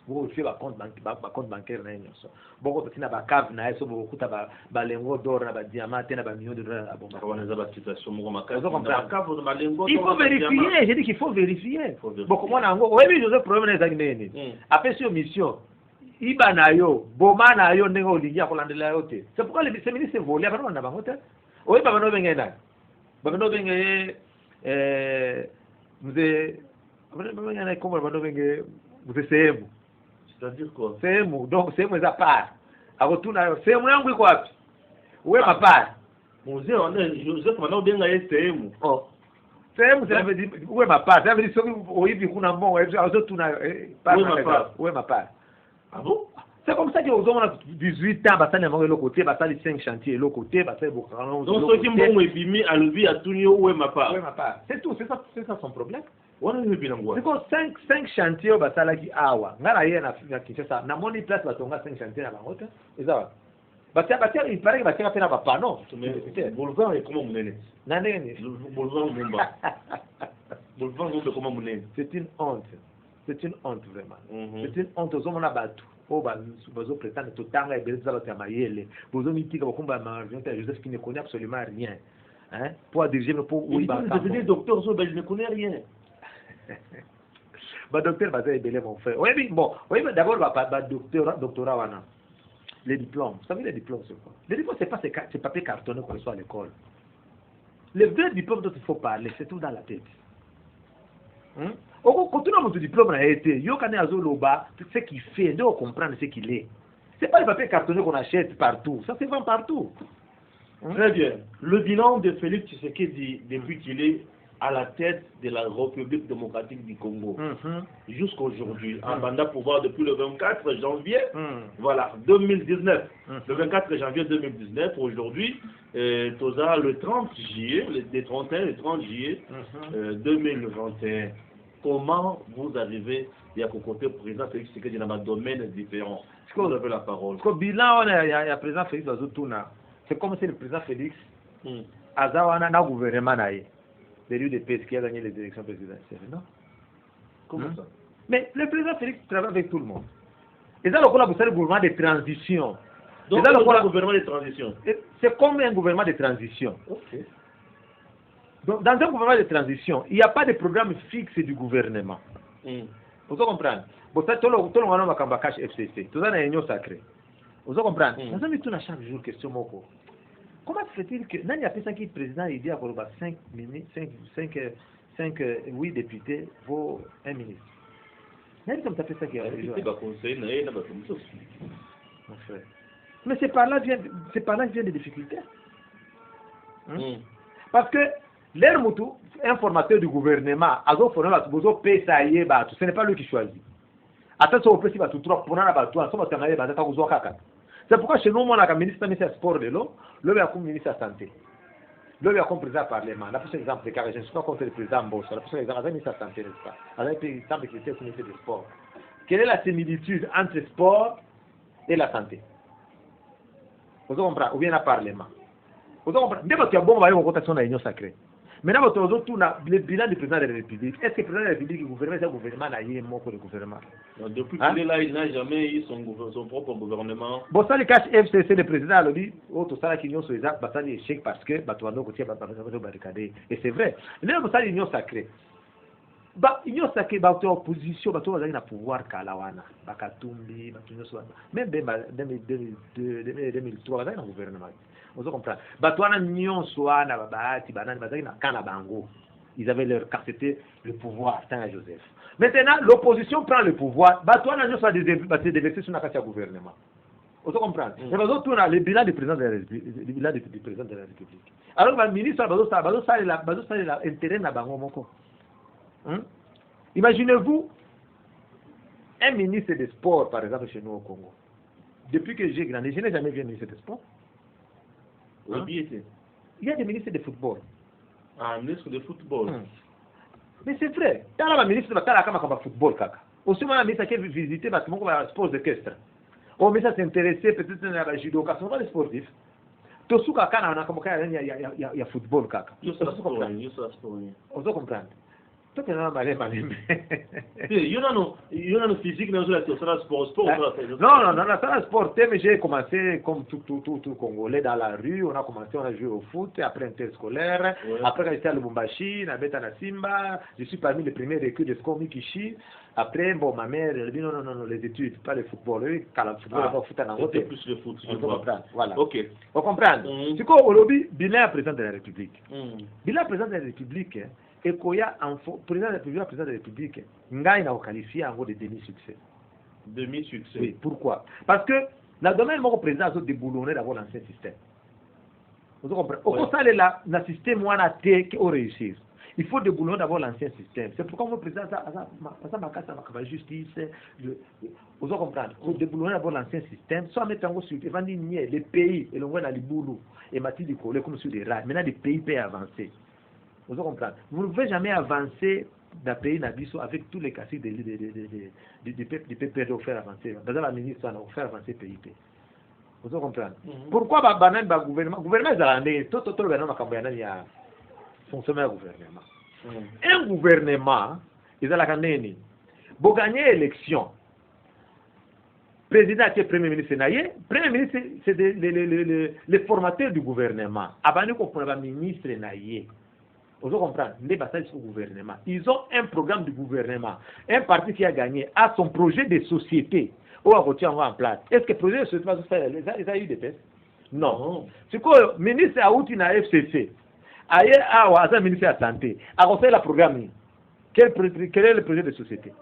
vous vérifier ba compte bancaire na nyonso boko tina ba cave na eso boko kuta ba lengo d'or na ba diamant na ba millions de dollars abonga on a ba situation mo ma cave na lengo il faut vérifier j'ai dit qu'il faut vérifier boko mona ngo oyebi Joseph problème na nini après sur mission iba na yo boma na yo ndenge olingi akolandela yo te c'est pourquoi les ministres volé abana na bango te oyebi bano benga na bano benga mzee bano benga na kombo bano benga mzee sehemu. C'est-à-dire quoi? Sehemu, donc sehemu eza part. Akotuna sehemu yangu iko wapi? Uwe mapart. Mzee wana Joseph wana benga ye sehemu. Oh. Sehemu ça veut dire uwe mapart. Ça veut dire soki oyibi kuna mbongo azotuna part. Uwe mapart. Ah bon? C'est comme ça que aux hommes 18 ans basali ya l'autre côté, basali 5 chantiers l'autre côté, basali bokalon. Donc ceux qui mbongo ebimi alubi atunyo uwe mapart. Uwe mapart. C'est tout, c'est ça son problème. Wana ni binangwa. C'est comme 5 chantiers au basalaki awa. Ngala ye na Kinshasa. Na moni place batonga 5 chantiers na bango te. Eza. Batia il paraît que batia pena ba panneau. Boulevard est comment munene? Na nini? Boulevard Mumba. Boulevard Mumba comment munene? C'est une honte. C'est une honte vraiment. C'est une honte aux hommes na batu. Oh bazo prétendre totanga et beleza ba tamayele. Bozo mitika bakumba ma Joseph qui ne connaît absolument rien. Hein? Pour diriger pour oui ba. Le docteur Zo ne connaît rien. Bah docteur va ébeler mon frère. Oui bon, oui mais d'abord bah doctorat wana. Les diplômes, vous savez les diplômes c'est quoi? Les diplômes c'est pas ces papiers cartonnés qu'on reçoit à l'école. Les vrais diplômes dont il faut parler, c'est tout dans la tête. Quand on a mon diplôme a été, yo kane azoloba, ce qu'il fait, de comprendre ce qu'il est. C'est pas les papiers cartonnés qu'on achète partout, ça se vend partout. Très bien. Le bilan de Félix Tshisekedi depuis qu'il est à la tête de la République démocratique du Congo jusqu'à aujourd'hui, en mandat pouvoir depuis le 24 janvier, voilà, 2019. Le 24 janvier 2019, aujourd'hui, Toza, le 30 juillet, les 31 et le 30 juillet 2021. Comment vous arrivez à côté président Félix Tshisekedi dans un domaine différent? Est-ce que vous avez la parole? Parce que bilan, il y a président Félix Azotuna. C'est comme si le président Félix Azawana na gouvernement naïe. C'est lui de PS qui a gagné les élections présidentielles, non? Comment ça? Mais le président Félix travaille avec tout le monde. Et ça, le gouvernement de transition. Donc, c'est un gouvernement de transition. C'est comme un gouvernement de transition. Okay. Donc, dans un gouvernement de transition, il n'y a pas de programme fixe du gouvernement. Vous comprenez? Tout le monde a cash FCC. Tout ça, c'est une union sacrée. Vous comprenez? Nous avons tout chaque jour question. Comment se fait-il que Nani a fait ça qui est président il dit à 5 oui députés pour un ministre. Nani comme ça fait ça qui est mon frère. Mais c'est par là viennent des difficultés. Parce que l'air moutou informateur du gouvernement azo former bozo pesa ye ba ce n'est pas lui qui choisit. Attends ça au précis ba tout trop pour na ba tout ça ba tamaye ba ta kuzo kaka. C'est pourquoi chez nous, on a un ministre de sport de l'eau, l'homme a comme ministre de la santé. L'homme a comme président du Parlement. La prochaine exemple, c'est car je ne suis pas contre le président Bosch. La prochaine exemple, c'est le ministre de la santé, n'est-ce pas? Avec le exemple qui était au ministre du sport. Quelle est la similitude entre le sport et la santé? Vous comprenez? Ou bien le Parlement. Vous comprenez? Dès que tu as bon, on va y avoir une rotation dans l'union sacrée. Maintenant, vous avez tout le bilan du président de la République. Est-ce que le président de la République, le gouvernement n'a eu mot pour le gouvernement? Depuis qu'il est là, il n'a jamais eu son propre gouvernement. Bon, ça, le cache FCC, le président a dit, oh, tout ça, l'union sur les actes, ça, c'est échec parce que, bah, tu vas nous côté, barricadé. Et c'est vrai. Là, ça, l'union sacrée. Bah, l'union sacrée, bah, tu as opposition, bah, tu vas avoir pouvoir, Kalawana, bah, Katumbi, bah, tu ne sais pas. Même, 2003, bah, dans le gouvernement. Vous comprenez? Ils avaient leur carte, c'était le pouvoir, c'est Joseph. Maintenant, l'opposition prend le pouvoir. Déversé sur le gouvernement. Vous comprenez? Le bilan du président de la République. Alors, le ministre a intérêt à Bango. Imaginez-vous un ministre des Sports, par exemple, chez nous au Congo. Depuis que j'ai grandi, je n'ai jamais vu un ministre des Sports. Il y a des ministres de football. Ah, ministre de football. Mais c'est vrai. Il y a un ministre de football. aussi moi mais ça qui visiter parce que mon sport équestre oh mais ça s'intéresser peut-être à la judo car sont pas des sportifs to suka kana na comme ya football kaka Yo ça sport on doit comprendre to que na malé yo no physique na ça sport non ça sport mais j'ai commencé comme tout congolais dans la rue on a commencé on a joué au foot après interscolaire après quand j'étais à Lubumbashi na beta na Simba je suis parmi les premiers recrues de Skomi Kishi. Après, bon, ma mère, elle dit non, les études, pas le football. Oui, quand le football, on va foutre en côté. Plus le foot, on comprend. Voilà. Ok. On comprend. Du coup, au lobby, Bilan est président de la République. Bilan président de la République, et Koya, président de la République, Ngaï n'a qualifié en gros de demi-succès. Demi-succès. Oui, pourquoi? Parce que, dans le domaine, mon président a déboulonné d'avoir l'ancien système. Vous comprenez? Au contraire, le système, on a été au réussir. Il faut déboulonner d'abord l'ancien système. C'est pourquoi mon président a justice. Vous comprenez? Il faut déboulonner d'abord l'ancien système. Soit mettre en sur les pays, et l'on voit dans les boulots, et Mathilde du Collège comme sur des rails. Maintenant, les pays peuvent avancer. Vous comprenez? Vous ne pouvez jamais avancer d'un pays n'abisso avec tous les caciques du PPR de faire avancer. Dans la ministre, on a fait avancer le pays. Vous comprenez? Pourquoi le gouvernement est à l'année? Tout le gouvernement a fonctionner un gouvernement. Un gouvernement, ils ont la canne. Pour gagner l'élection, président et premier ministre, premier ministre, c'est les formateurs du gouvernement. Avant de comprendre le ministre, vous comprenez? Les batailles sur le gouvernement. Ils ont un programme du gouvernement. Un parti qui a gagné a son projet de société. Ou à voter en place. Est-ce que le projet de société va se faire? Ils ont eu des tests? Non. C'est quoi le ministre a outil dans FCC? Ailleurs, le ministère de la Santé a refait le programme. Quel est le projet de société?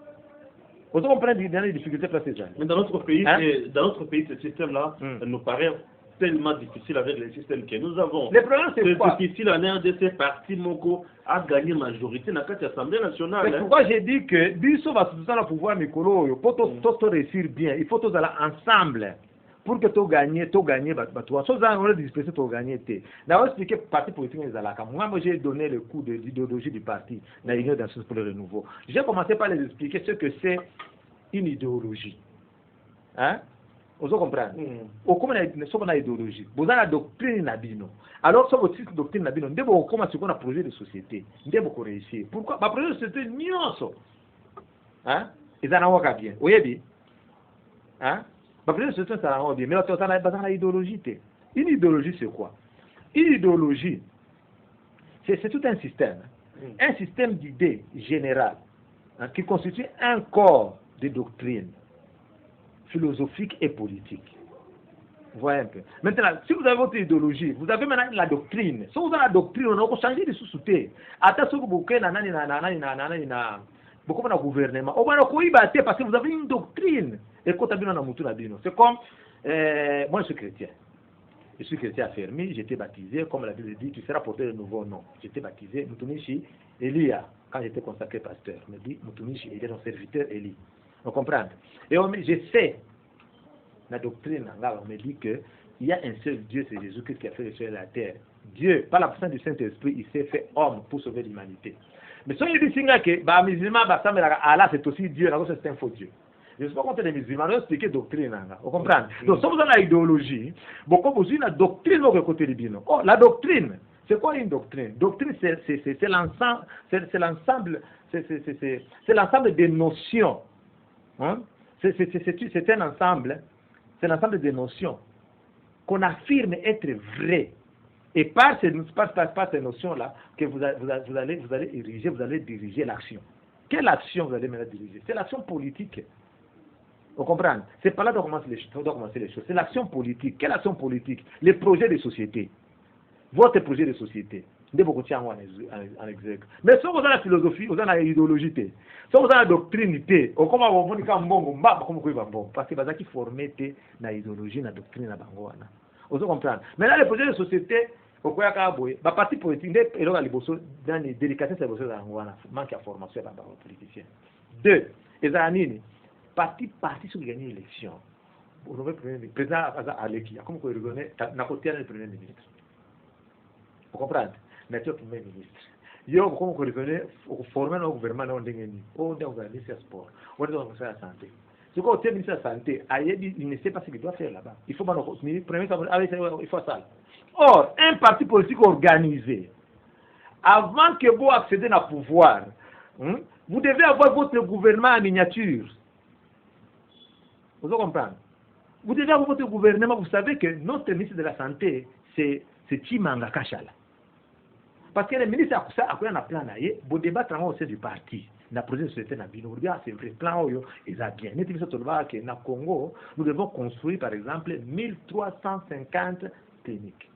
Vous comprenez les difficultés pour ces gens. Mais dans notre pays, ce système-là nous paraît tellement difficile avec les systèmes que nous avons. Le problème, c'est quoi? C'est difficile en RDC, parti Moko a gagné majorité dans l'Assemblée nationale. C'est pourquoi j'ai dit que Bisso va se faire le pouvoir Mikolo, pour tout réussir bien, il faut tous aller ensemble. Pour que tu gagnes, toi. Sauf que on a dispersé pour gagner. D'abord, expliquer le parti politique. Moi, j'ai donné le coup de l'idéologie du parti, la Union d'Action pour le Renouveau. J'ai commencé par les expliquer ce que c'est une idéologie. Hein? Vous comprenez? Comment on a idéologie? Vous avez la doctrine Nabino. Alors, sur votre doctrine Nabino, vous avez commencé à un projet de société. Vous avez réussi. Pourquoi? Le projet de société, non. Hein? Ils en ont bien. Vous voyez bien? Hein? C'est ça, mais il y a une idéologie. Une idéologie, c'est quoi? Une idéologie, c'est tout un système. Un système d'idées générales qui constitue un corps de doctrine philosophique et politique. Vous voyez un peu. Maintenant, si vous avez votre idéologie, vous avez maintenant la doctrine. Si vous avez la doctrine, on va changer de sous-souté. Attention que vous avez beaucoup de gouvernement. Parce que vous avez une doctrine. C'est comme, moi je suis chrétien. Je suis chrétien affermi, j'étais baptisé, comme la Bible dit, tu seras porté de nouveau nom. J'étais baptisé, Mutunishi Elia, quand j'étais consacré pasteur. Me dit, Mutunishi Elia, mon serviteur Eli. Vous comprenez? Et je sais, la doctrine, on me dit qu'il y a un seul Dieu, c'est Jésus-Christ qui a fait le ciel et la terre. Dieu, par la puissance du Saint-Esprit, il s'est fait homme pour sauver l'humanité. Mais si on dit que les musulmans, Allah, c'est aussi Dieu, c'est un faux Dieu. Je ne suis pas contre les musulmans, je vais expliquer la doctrine. Vous comprenez? Donc, si vous avez l'idéologie, beaucoup vous avez la doctrine de côté du Oh, la doctrine, c'est quoi une doctrine? Doctrine, c'est l'ensemble des notions. Hein? C'est un ensemble, c'est l'ensemble des notions qu'on affirme être vraies. Et par ces notions-là, que vous allez diriger l'action. Quelle action vous allez maintenant diriger? C'est l'action politique. Vous comprenez? C'est pas là qu'on commence les choses. C'est l'action politique. Quelle action politique? Les projets de société. Votre projet de société. En exergue. Mais si vous avez la philosophie, vous avez l'idéologie, si vous avez la doctrine, parce que vous avez formé la idéologie, la doctrine, vous comprenez? Mais là, les projets de société, les partis politiques, dans les délicatesses, manque de formation par les politiciens. Deux, les parti sur gagner l'élection. Le président Aleki, comme vous reconnaissez, n'a pas le premier ministre. Vous comprenez? Mais le premier ministre. yo comme correctionner former le gouvernement on dengeni on doit organiser le sport on doit organiser la santé ce qu'on tient ministre de la santé il ne sait pas ce qu'il doit faire là-bas il faut il faut ça. Or un parti politique organisé avant que vous accédez au pouvoir vous devez avoir votre gouvernement en miniature. Vous comprenez? Vous devez avoir votre gouvernement. Vous savez que notre ministre de la Santé, c'est Chimanga Kachala. Parce que le ministre a un plan, vous débattre au sein du parti. La projet de société n'a c'est vrai, plan ils ont bien. Nous Congo, nous devons construire par exemple 1350 cliniques.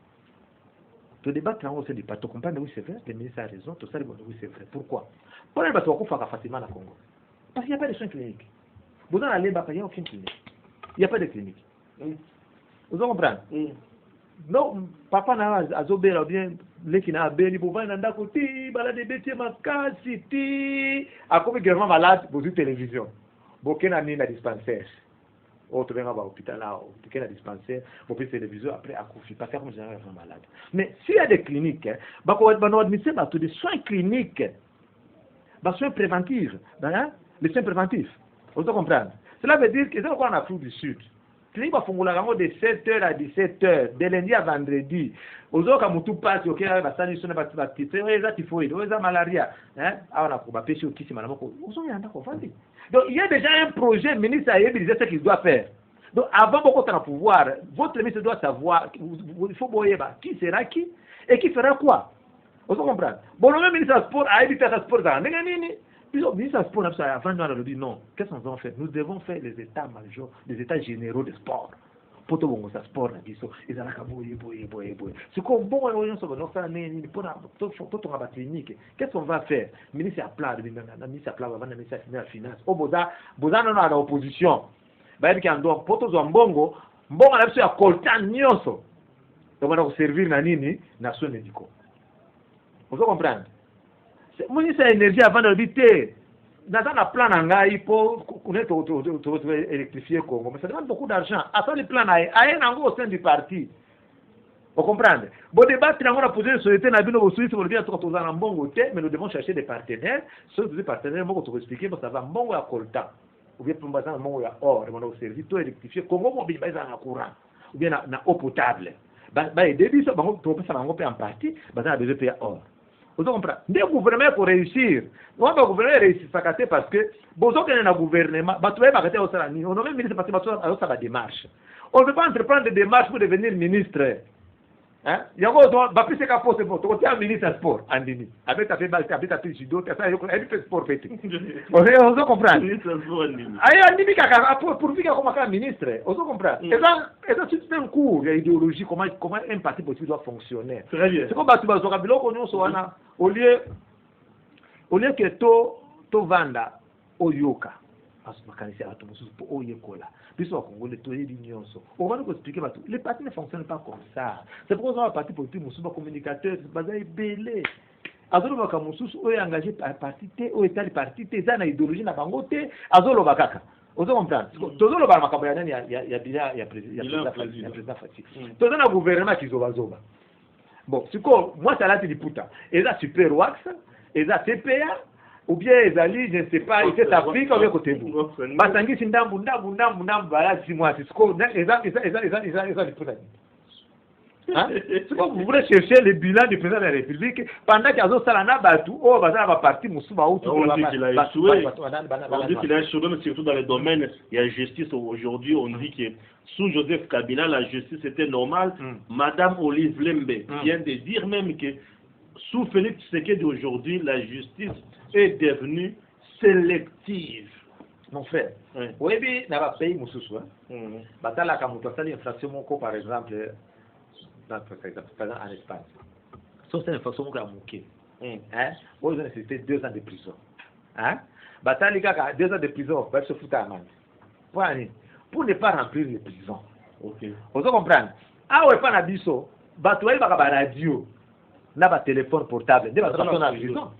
Tu débattre au sein du parti. Tu comprends? Oui, c'est vrai, le ministre a raison. Tout ça, oui, c'est vrai. Pourquoi? Pour les bateaux, on fait facilement à Congo. Parce qu'il n'y a pas de soins cliniques. Vous allez aller, il n'y a aucune clinique. Il n'y a pas de clinique. Vous comprenez? Non, papa n'a azobera bien, les qui n'a béni, vous voyez, n'a côté, balade des bêtises, ma casse, city. À quoi gouvernement malade, vous avez télévision. Vous avez un dispensaire. Vous avez un hôpital là, vous avez un dispensaire, vous avez une télévision, après, à Koufi, pas faire comme général malade. Mais s'il y a des cliniques, vous avez admis des soins cliniques. Les soins préventifs, les soins préventifs, vous comprenez? Cela veut dire que c'est encore en Afrique du Sud. Clinique va fonctionner de 7h à 17h, de lundi à vendredi. Aux autres, quand tout passe, ok, va salir sur la partie, c'est typhoïde, c'est malaria, hein, on a pour pêcher au kiss, madame, donc il y a déjà un projet, le ministre a dit ce qu'il doit faire. Donc avant beaucoup de pouvoir, votre ministre doit savoir, il faut voir qui sera qui et qui fera quoi. Vous comprenez? Bon, le même ministre du sport a dit faire sport dans le ministre du sport avant nous dit non. Qu'est-ce qu'on va faire? Nous devons faire les états majeurs, les états généraux de sport. Pour tout le monde, ça sport, ils ont la boy. C'est comme bon, on se pour la clinique. Qu'est-ce qu'on va faire? Le ministre a plan, le ministre a plan avant le ministre de la finance. Au Boza, on a l'opposition. Bah, il y a un don, pour tout le monde, bon, on a besoin de coltan nyoso. Donc, on va servir na nini, nation médicaux. Vous comprenez? Le ministre de l'énergie avant de dire dans un plan pour électrifier le Congo, mais ça demande beaucoup d'argent. À ça, le plan au sein du parti. Vous comprenez? Bon débat, on a posé une société, on a vu nos Suisses, on a dit en bon côté, mais nous devons chercher des partenaires. Ceux des partenaires, on va expliquer, ça va bon à coltan. Ou bien pour moi, ça va bon à or, on a servi tout électrifié. Congo, on va en courant. Ou bien en eau potable. Et début, ça va en partie, ça va besoin de payer or. Vous comprenez? Le gouvernement pour réussir. On va gouverner réussir parce que bon, on a un gouvernement, on a même ministre parce que ça va démarche. On ne peut pas entreprendre des démarches pour devenir ministre. Hein? Il y a un plus qu'à poste pour tu es un ministre de sport, Andini. Avec ta fait balle, avec ta fait judo, tu as fait sport fait. On comprend. Andini pour vivre comme un ministre, on comprend. Et là, c'est un cours d'idéologie comment un parti politique doit fonctionner. Très bien. C'est comme tu vas au biloko qu'on soit au lieu que to vanda oyoka. Makanisi à tout pour oyekola. Puis au Congo, les toiles d'ignorance. On va nous expliquer partout. Les partis ne fonctionnent pas comme ça. C'est pourquoi on a un parti politique, nous sommes communicateurs, basé belé. Azolo baka mususu oye engagé par parti T, oye tali parti T, ça na idéologie na bango T, azolo bakaka. Vous comprenez? Tozolo ba makambo ya nani ya président Fati. Tozana na gouvernement qui zoba. Bon, c'est quoi? Moi ça là c'est du puta. Et là super wax, et là CPA. Ou bien les alliés, je ne sais pas, ils sont Afrique ou bien côté vous. Batangi Sindambu, voilà, 6 mois, c'est ce qu'on a, ils c'est comme vous voulez chercher le bilan du président de la République pendant qu'il y a un salana batou, oh, bah ça va partir, Moussouba, ou tout. On dit qu'il a échoué. On dit qu'il a échoué, mais surtout dans les domaines, il y a justice aujourd'hui, on dit que sous Joseph Kabila, la justice était normale. Madame Olive Lembe vient de dire même que sous Félix Tshisekedi d'aujourd'hui, la justice est devenue sélective. Mon frère, oui, mais dans le pays, Moussoussou, Batala Kamoutou, c'est l'infraction, par exemple, en Espagne. C'est une infraction qui a manqué. Vous avez nécessité 2 ans de prison. Batala a 2 ans de prison, va se foutre à l'amende. Pour ne pas remplir les prisons. Vous comprenez? Ah, oui, pas Nabiso, Batouel va avoir radio. N'a pas téléphone portable, n'a pas téléphone en prison.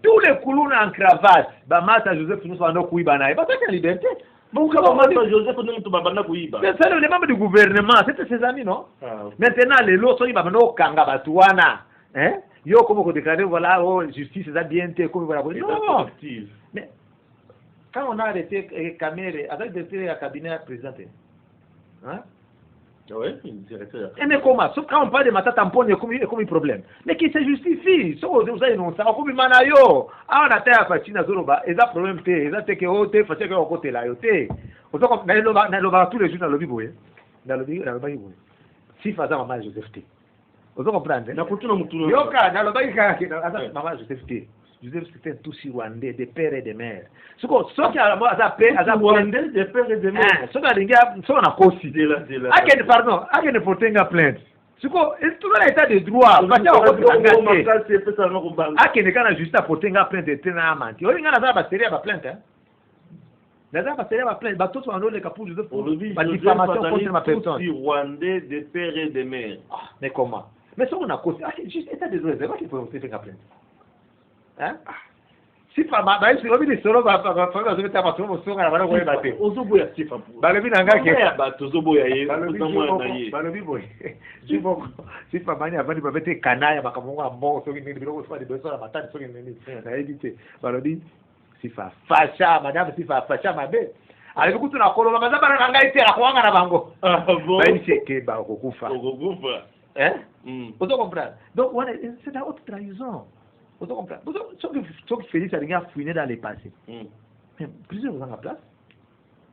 Tous les coulons en cravate, Mata Joseph nous sommes en Kouibana, pas en liberté. Joseph nous sommes Kouiba. C'est le membre du gouvernement, c'était ses amis, non? Maintenant, les lots sont en Kanga Batouana. Yo, comment vous déclarez, voilà, oh, justice, ça bien été, comme voilà. Non! Mais, quand on a arrêté Kamere, avec le cabinet présenté, hein? Oui, directeur. Et mais comment? Sauf quand on parle de Matata Tampon, il y a comme un problème. Mais qui se justifie? Si vous avez non ça, comme Manayo, ah, on a été à Fatina Zoroba, et ça problème, et ça, c'est que, oh, t'es facile que au côté là, t'es. On se comprend, tous les jours dans le Biboye. Dans le Biboye. Si faisant maman Joseph T. On se comprend, hein? Yoka, dans le Biboye, maman Joseph T. Joseph, c'était un tout si rwandais, des pères et des mères. Ce qui a rwandais, des pères et des mères. Ce qu'on a considéré. Pardon, à qui ne porte pas plainte. Ce qui est tout dans l'état de droit. À qui ne peut juste porter une plainte de tenir à mentir. On a la série à plainte. La série à plainte. Tout le monde est capable de faire diffamation contre ma personne. Tout si rwandais, des pères et des mères. Mais comment? Mais ce qu'on a considéré, juste état de droit, c'est quoi qu'il faut faire une plainte? Hein? Si pas ma si on dit solo va se mettre à passer au son à la voie battre. Ozoboya si fa. Balobi nanga ke. Ba tozoboya ye. Balobi boy. Si pas mani avant de mettre canaya makamongo ambo so ni biloko so de besoin la matane so ni na éviter. Balobi si fa facha madame si fa facha mabe. Ale kutu na kolo maza bana nanga ite la kwanga na bango. Ah bon. Ba ni cheke ba kokufa. Kokufa. Hein? Vous comprenez? Donc c'est la haute trahison. Vous comprenez? Sauf que Félix a fouiné dans les passés. Mais plusieurs ans à place.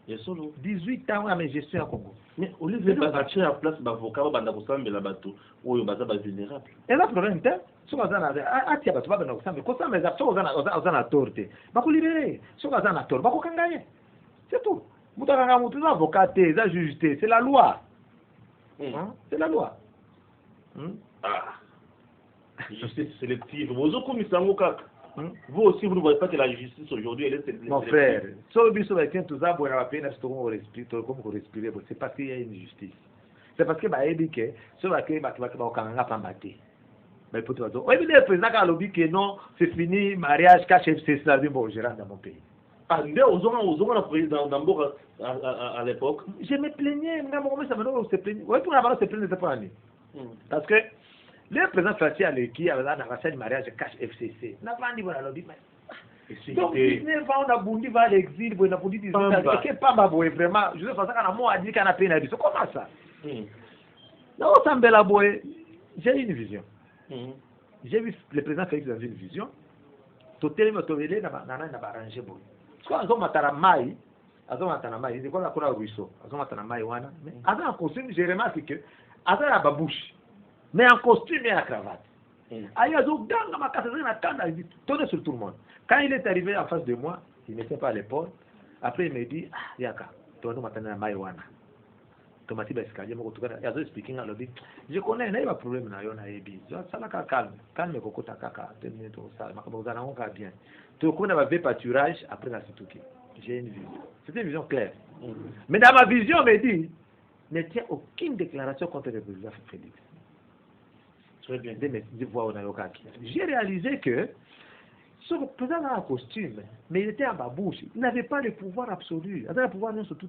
18 ans à mes gestions à Congo. Mais au lieu de battre à place, l'avocat va battre la bateau. Ou il va être vulnérable. Et là, le problème, c'est que si on a un tort, on va torter. On va libérer. Si on a un tort, on va gagner. C'est tout. Vous avez un avocat, un juge, c'est la loi. C'est la loi. Justice sélective. Vous aussi, vous ne voyez pas que la justice aujourd'hui, elle est sélective. Mon frère, si vous avez tout ça, vous avez respirer, c'est parce qu'il y a une justice. C'est parce que vous avez dit que si vous avez mais pour toi, oui, le président a dit que non, c'est fini, mariage, cache, c'est ça, bon, je rentre dans mon pays. Ah, mais aux à l'époque. Je me plaignais, ça me se plaignait. Oui, pour avoir se plaindre, c'est pas année. Parce que le président Fatia qui avait un mariage cache FCC. N'a pas dit voilà le dit mais. Donc 19 ans on a bondi vers l'exil, on a bondi 18 ans. Et que pas boy vraiment, je sais pas ça quand moi a dit qu'on a payé la vie. Comment ça? Non, ça me la boy. J'ai une vision. J'ai vu le président Félix dans une vision. Tout est me tourner na arranger boy. Soit on matara mai, azoma mai, c'est quoi la cola ruisseau. Azoma mai wana. Mais avant en costume, j'ai remarqué que azara la babouche. Mais en costume et en cravate. Il tournait sur tout le monde. Quand il est arrivé en face de moi, il ne mettait pas l'épaule. Après, il me dit, ah, Yaka, tu vas nous matin à Maïwana. Tu m'as dit, je connais, il n'y a pas de problème. Ça va calme. Calme, Koko Takaka. 2 minutes, ça va bien. Tu connais ma vie pâturage après la Situki. J'ai une vision. C'est une vision claire. Mais dans ma vision, on me dit, ne tient aucune déclaration contre le président Félix. J'ai réalisé que ce président a un costume, mais il était en babouche. Il n'avait pas le pouvoir absolu. Il avait le pouvoir de se tout.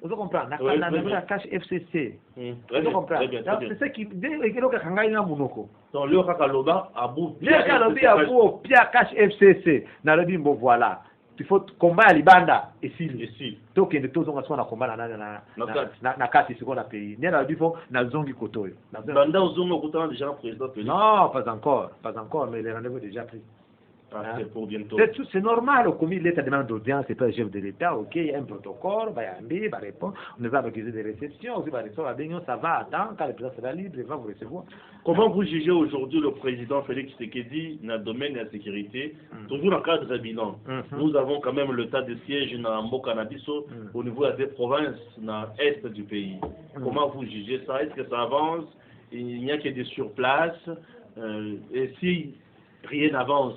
Vous comprenez? Il avait la cache FCC. Vous comprenez? C'est ce qui dit que le Monoko. Donc, le Kakaloba a beau. Pierre cache FCC. Voilà. Il faut combattre à Libanda et si donc il y a tous on combat na kati ce qu'on a payé ni la bifo na zongi kotoyo Banda ozongo kutana déjà président non pas encore mais les rendez-vous déjà pris. C'est pour bientôt. C'est normal, comme l'État demande d'audience, c'est pas le chef de l'État, ok, il y a un protocole, il va répondre, on va accuser des réceptions, aussi va recevoir ça va attendre, quand le président sera libre, il va vous recevoir. Comment vous jugez aujourd'hui le président Félix Tshisekedi dans le domaine de la sécurité, toujours dans le cadre de bilan? Nous avons quand même le tas de sièges dans Mboka Nadiso, au niveau des provinces dans l'est du pays. Comment vous jugez ça? Est-ce que ça avance? Il n'y a que des surplaces, et si rien n'avance,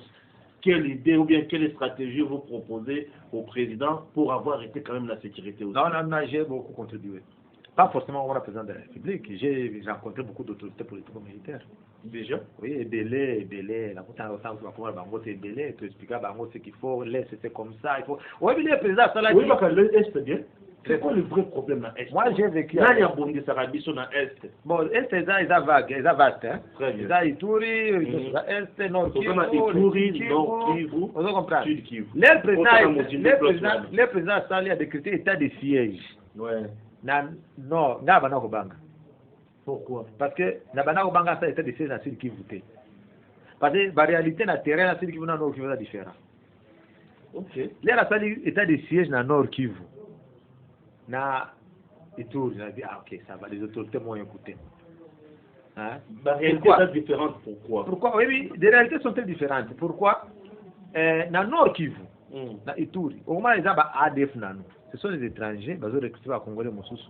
quelle idée ou bien quelle stratégie vous proposez au président pour avoir été quand même la sécurité aussi? Non, j'ai beaucoup contribué. Pas forcément au président de la République. J'ai rencontré beaucoup d'autorités politiques militaires. Déjà? Oui, Ebélé, la putain au centre pour Bango, c'est Ebélé, tu expliques à Bango ce qu'il faut, laisser c'est comme ça, il faut. Oui, mais le président, ça l'a dit. Oui, parce que l'Est, c'est bien. C'est quoi le vrai problème dans l'Est? Moi, j'ai vécu. Nani a bondi Sarabiso dans l'Est? Bon, Est, c'est vague, c'est vaste. Hein? Très bien. C'est Ituri, Est, Nord Kivu. Ituri, Nord Kivu, on doit comprendre. Sud Kivu. Les présidents Sali a décrété état de siège. Ouais. Non, Nabana Kobanga. Pourquoi? Parce que Nabana Kobanga, ça état de siège dans Sud Kivu. Parce que la réalité, dans le terrain, dans Sud Kivu, dans Nord Kivu, c'est différent. Ok. Là, la Sali état de siège dans Nord Kivu. Na Ituri, on a dit, ah ok, ça va, les autorités m'ont écouté. Hein? La réalité est différente, pourquoi? Pourquoi? Oui, les réalités sont très différentes. Pourquoi? Dans Nord Kivu, dans Ituri, au moins, ils ont ADF nano. Ce sont des étrangers, ils ont recruté les Congolais Moussous.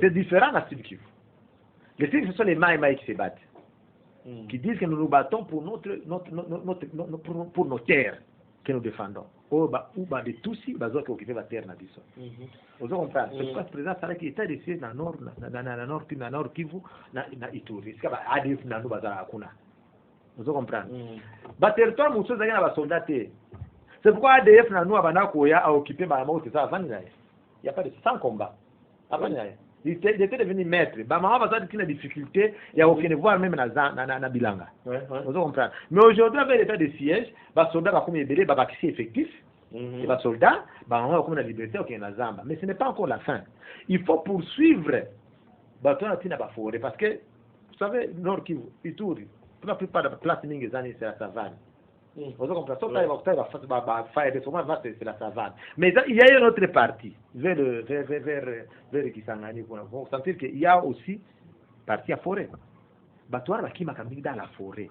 C'est différent dans Sud Kivu. Les Sud, ce sont les Maïmaï qui se battent. Qui disent que nous nous battons pour pour nos terres que nous défendons. Ou des Tutsis, ils ont occupé la terre. Vous comprenez? C'est pourquoi le président Sala qui était ici dans le Nord Kivu, dans Ituri. C'est ADF nano bazara akuna. Vous comprenez? Le territoire Moussous a des soldats. C'est pourquoi ADF nano a occupé ma mort. Il n'y a pas de sans combat. Il était devenu maître. Maman va dire qu'il a des difficultés. Il y a aucune voix même dans Bilanga. Vous comprenez? Mais aujourd'hui, avec l'état de siège, les soldats vont comme les qui effectifs. Les soldats vont comme la liberté au Zamba. Mais ce n'est pas encore la fin. Il faut poursuivre la forêt. Parce que, vous savez, Nord Kivu, Ituri, pour la plupart de la place, c'est la savane. Vous comprenez? C'est la savane. Mais il y a une autre partie, vers Kisangani. Vous sentez qu'il y a aussi partie à forêt. Batouana qui m'a mis dans la forêt.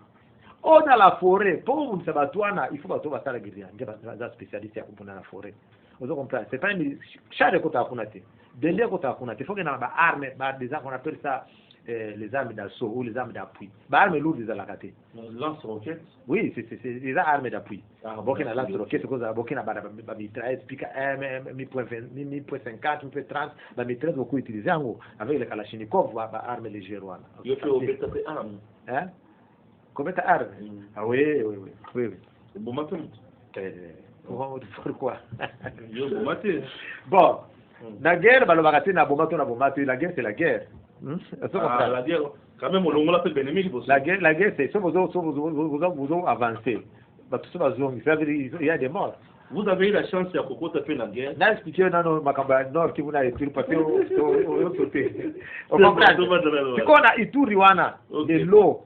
Oh, dans la forêt, pour vous Batouana, il faut battre la guérilla. Il y a des spécialistes dans la forêt. Vous comprenez? C'est pas une chaque côté à Kunate. Dès côté à Kunate, il faut qu'il y ait des armes, des armes, on appelle ça. Les armes d'assaut ou les armes d'appui. Les armes lourdes, les alakaté. Lance-roquettes? Oui, c'est les armes d'appui. Burkina lance-roquettes, c'est quoi? Burkina mitrailleuse, mi.50, mi.30, la mitrailleuse beaucoup utilisée avec les Kalachnikov, armes légères. Il faut mettre des armes. Hein? Combien d'armes? Ah oui. C'est bon matin. Pourquoi? Bon. La guerre, la guerre, c'est la guerre. La guerre, quand même, on l'appelle ennemi. La guerre, c'est ça, vous avancez. Il y a des morts. Vous avez eu la chance de faire la guerre. N'a expliqué dans Nord qui vous a été passé au côté. On comprend. C'est qu'on a Ituri, de l'eau.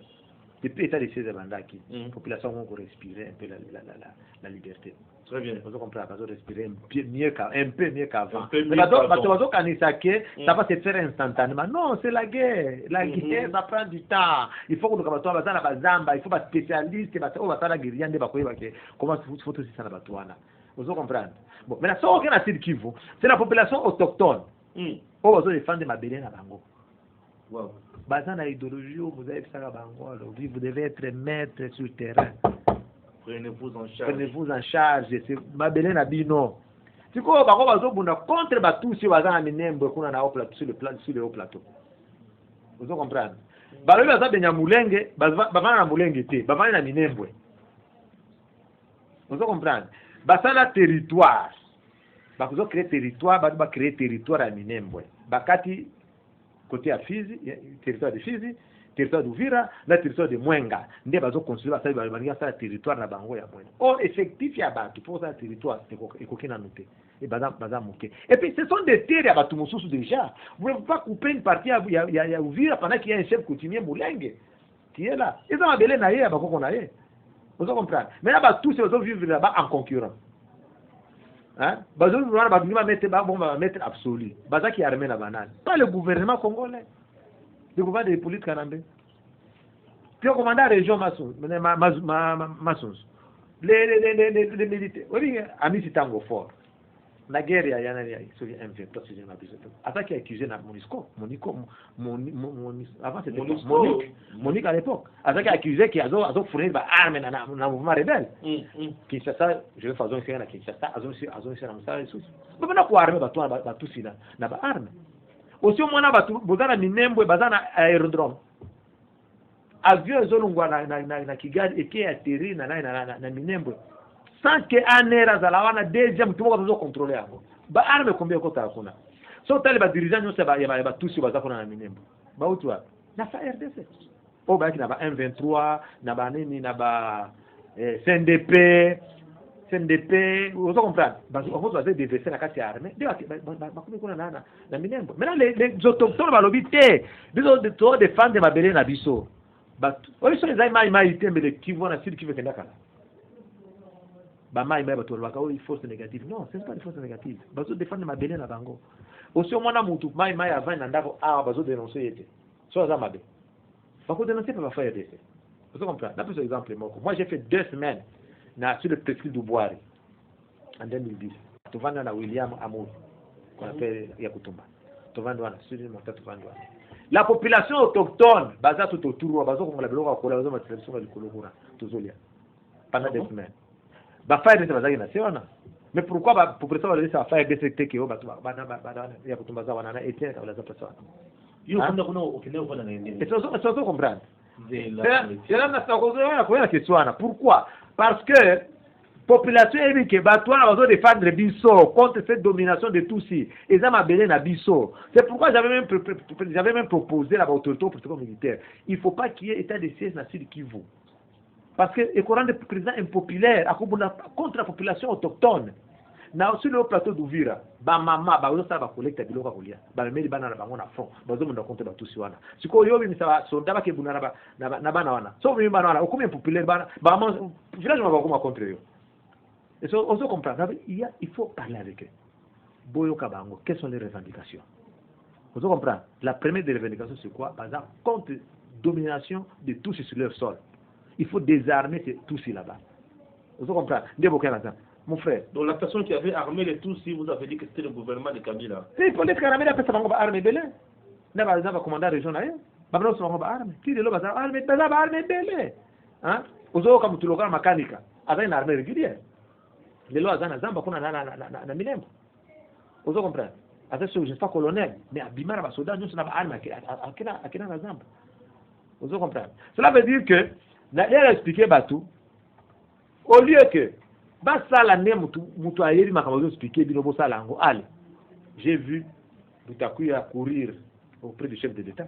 Depuis l'état de ces Bandaki, la population va respirer un peu la liberté. Très bien. Vous comprenez, va respirer un peu mieux qu'avant. Mais parce que ça va se faire instantanément. Non, c'est la guerre. La guerre, ça prend du temps. Il faut que nous avons la Zamba, il faut des spécialistes, la guérilla, comment il faut aussi ça la Batouana. Vous comprenez? Bon, mais ce qu'on a dit Kivu, c'est la population autochtone. On va défendre ma belle na bango. Wow. Basant la idéologie, vous devez être maître sur le terrain. Prenez-vous en charge. Prenez-vous en charge. C'est ma belle nabino. Tu vois, contre Batousi, Bazan Minembo, qu'on a sur le haut plateau. Vous comprenez? Balobi baza benya mulenge, bavana na mulenge te, bavana na Minembwe. Vous comprenez? Basala territoire. Bakuzo créer territoire, ba créer territoire à Minembwe. Bakati côté à Fizi, territoire de Fizi, territoire d'Uvira, le territoire de Mwenga. Nde bazo construire ça ba territoire na bango ya Mwenga. Or effectif ya batu pour ça territoire ekokina noté. Et baza moké. Et puis ce sont des terres à batu mususu déjà. Vous ne pouvez pas couper une partie à Uvira pendant qu'il y a un chef coutumier Mulenge qui est là. Ils ont appelé naïe à bako naïe. Vous comprenez? Mais là bas tous ces autres vivent là-bas en concurrent. Hein? Bazo va mettre absolu. Baza qui armé la banane. Pas le gouvernement congolais. Le gouvernement de police canambé. Puis au commandant de la région Massons. Les militaires. Oui, Ami Sitango fort. La guerre, il y a M23, si je ne m'abuse pas. Attaque qui a accusé avant c'était Monique à l'époque. Attaque qui a accusé qu'il y a fourni des armes dans le mouvement rebelle. Kinshasa, je vais faire un film à Kinshasa, mais maintenant pour armer tout ça, n'a pas arme. Aussi au moins vous avez Minembwe, vous avez aérodrome. Avion zolungwa na Kigali et qui a atterri na Minembwe sans que anera azala wana deuxième tout le monde contrôler yango ba arme combien kota hakuna so tali ba dirigeant nyonso ba tusi baza kuna na minembo ba utwa na fa RDC o ba kina ba M23 na ba nini na ba CNDP vous comprenez parce qu'on va des déverser la carte armée de ba comme kuna na minembo maintenant les autochtones ba lobité biso de to défendre ma belé na biso ba o biso les mai tembe de Kivu na sud Kivu kenda kala ba mai bato ba ka force négative non c'est pas des forces négatives bazo défendre ma belé na bango aussi au moins mutu mai avant na ndako bazo dénoncer yete so za mabe ba ko dénoncer pas faire des vous comprenez là pour exemple moi j'ai fait 2 semaines sur le presqu'île du Boari en 2010 tu vas na William Amour qu'on appelle Yakutumba tu vas na sur le montant tu vas la population autochtone baza tout autour bazo ko la biloko ko la bazo ma tradition ba likolokura tozolia pendant 2 semaines ba faire des bazaki na siona mais pourquoi ba population ba laisser faire des secteurs qui ba ya kutumba za wana na Etienne ka la personne yo kuna okende ukona ngene et ça comprendre c'est là na ça cause la question pourquoi parce que population est que batouana bazo défendre biso contre cette domination de Tutsi et ça m'a belé na biso c'est pourquoi j'avais même proposé la autorité militaire il faut pas qu'il y ait état de siège na Sud Kivu parce que le courant de président impopulaire contre la population autochtone na sur le plateau d'Uvira ba mama ba osa ba collecte biloko kolia ba meli bana na bango na front bazo munda contre ba Tutsi wana siko yo bi misaba so ndaba ke bunana na bana wana so bi bana wana okumi populaire bana ba village ma ba kuma contre yo. Et on se comprend. Il faut parler avec eux. Boyo Kabango, quelles sont les revendications? On se comprend. La première des revendications, c'est quoi? Par exemple, contre domination de tous sur leur sol. Il faut désarmer tous là-bas. On se comprend. Mon frère. Donc la personne qui avait armé les Tutsis, vous avez dit que c'était le gouvernement de Kabila. C'est pour les caramels, après ça va armer belé. N'a pas commandant région là. Ba bano so ba arme. Qui de lo ba arme belé. Hein? Ozo comme tout local mécanique. Avec une armée régulière. Les lois zana zamba kuna na milembo ozo comprendre avec ce je suis pas colonel mais abimara ba soda nous na ba arme akina na zamba ozo comprendre cela veut dire que na elle expliquer batu au lieu que ba sala ne mutu ayeri makamazo expliquer bino bo sala ngo ale j'ai vu Butakuya courir auprès du chef de l'État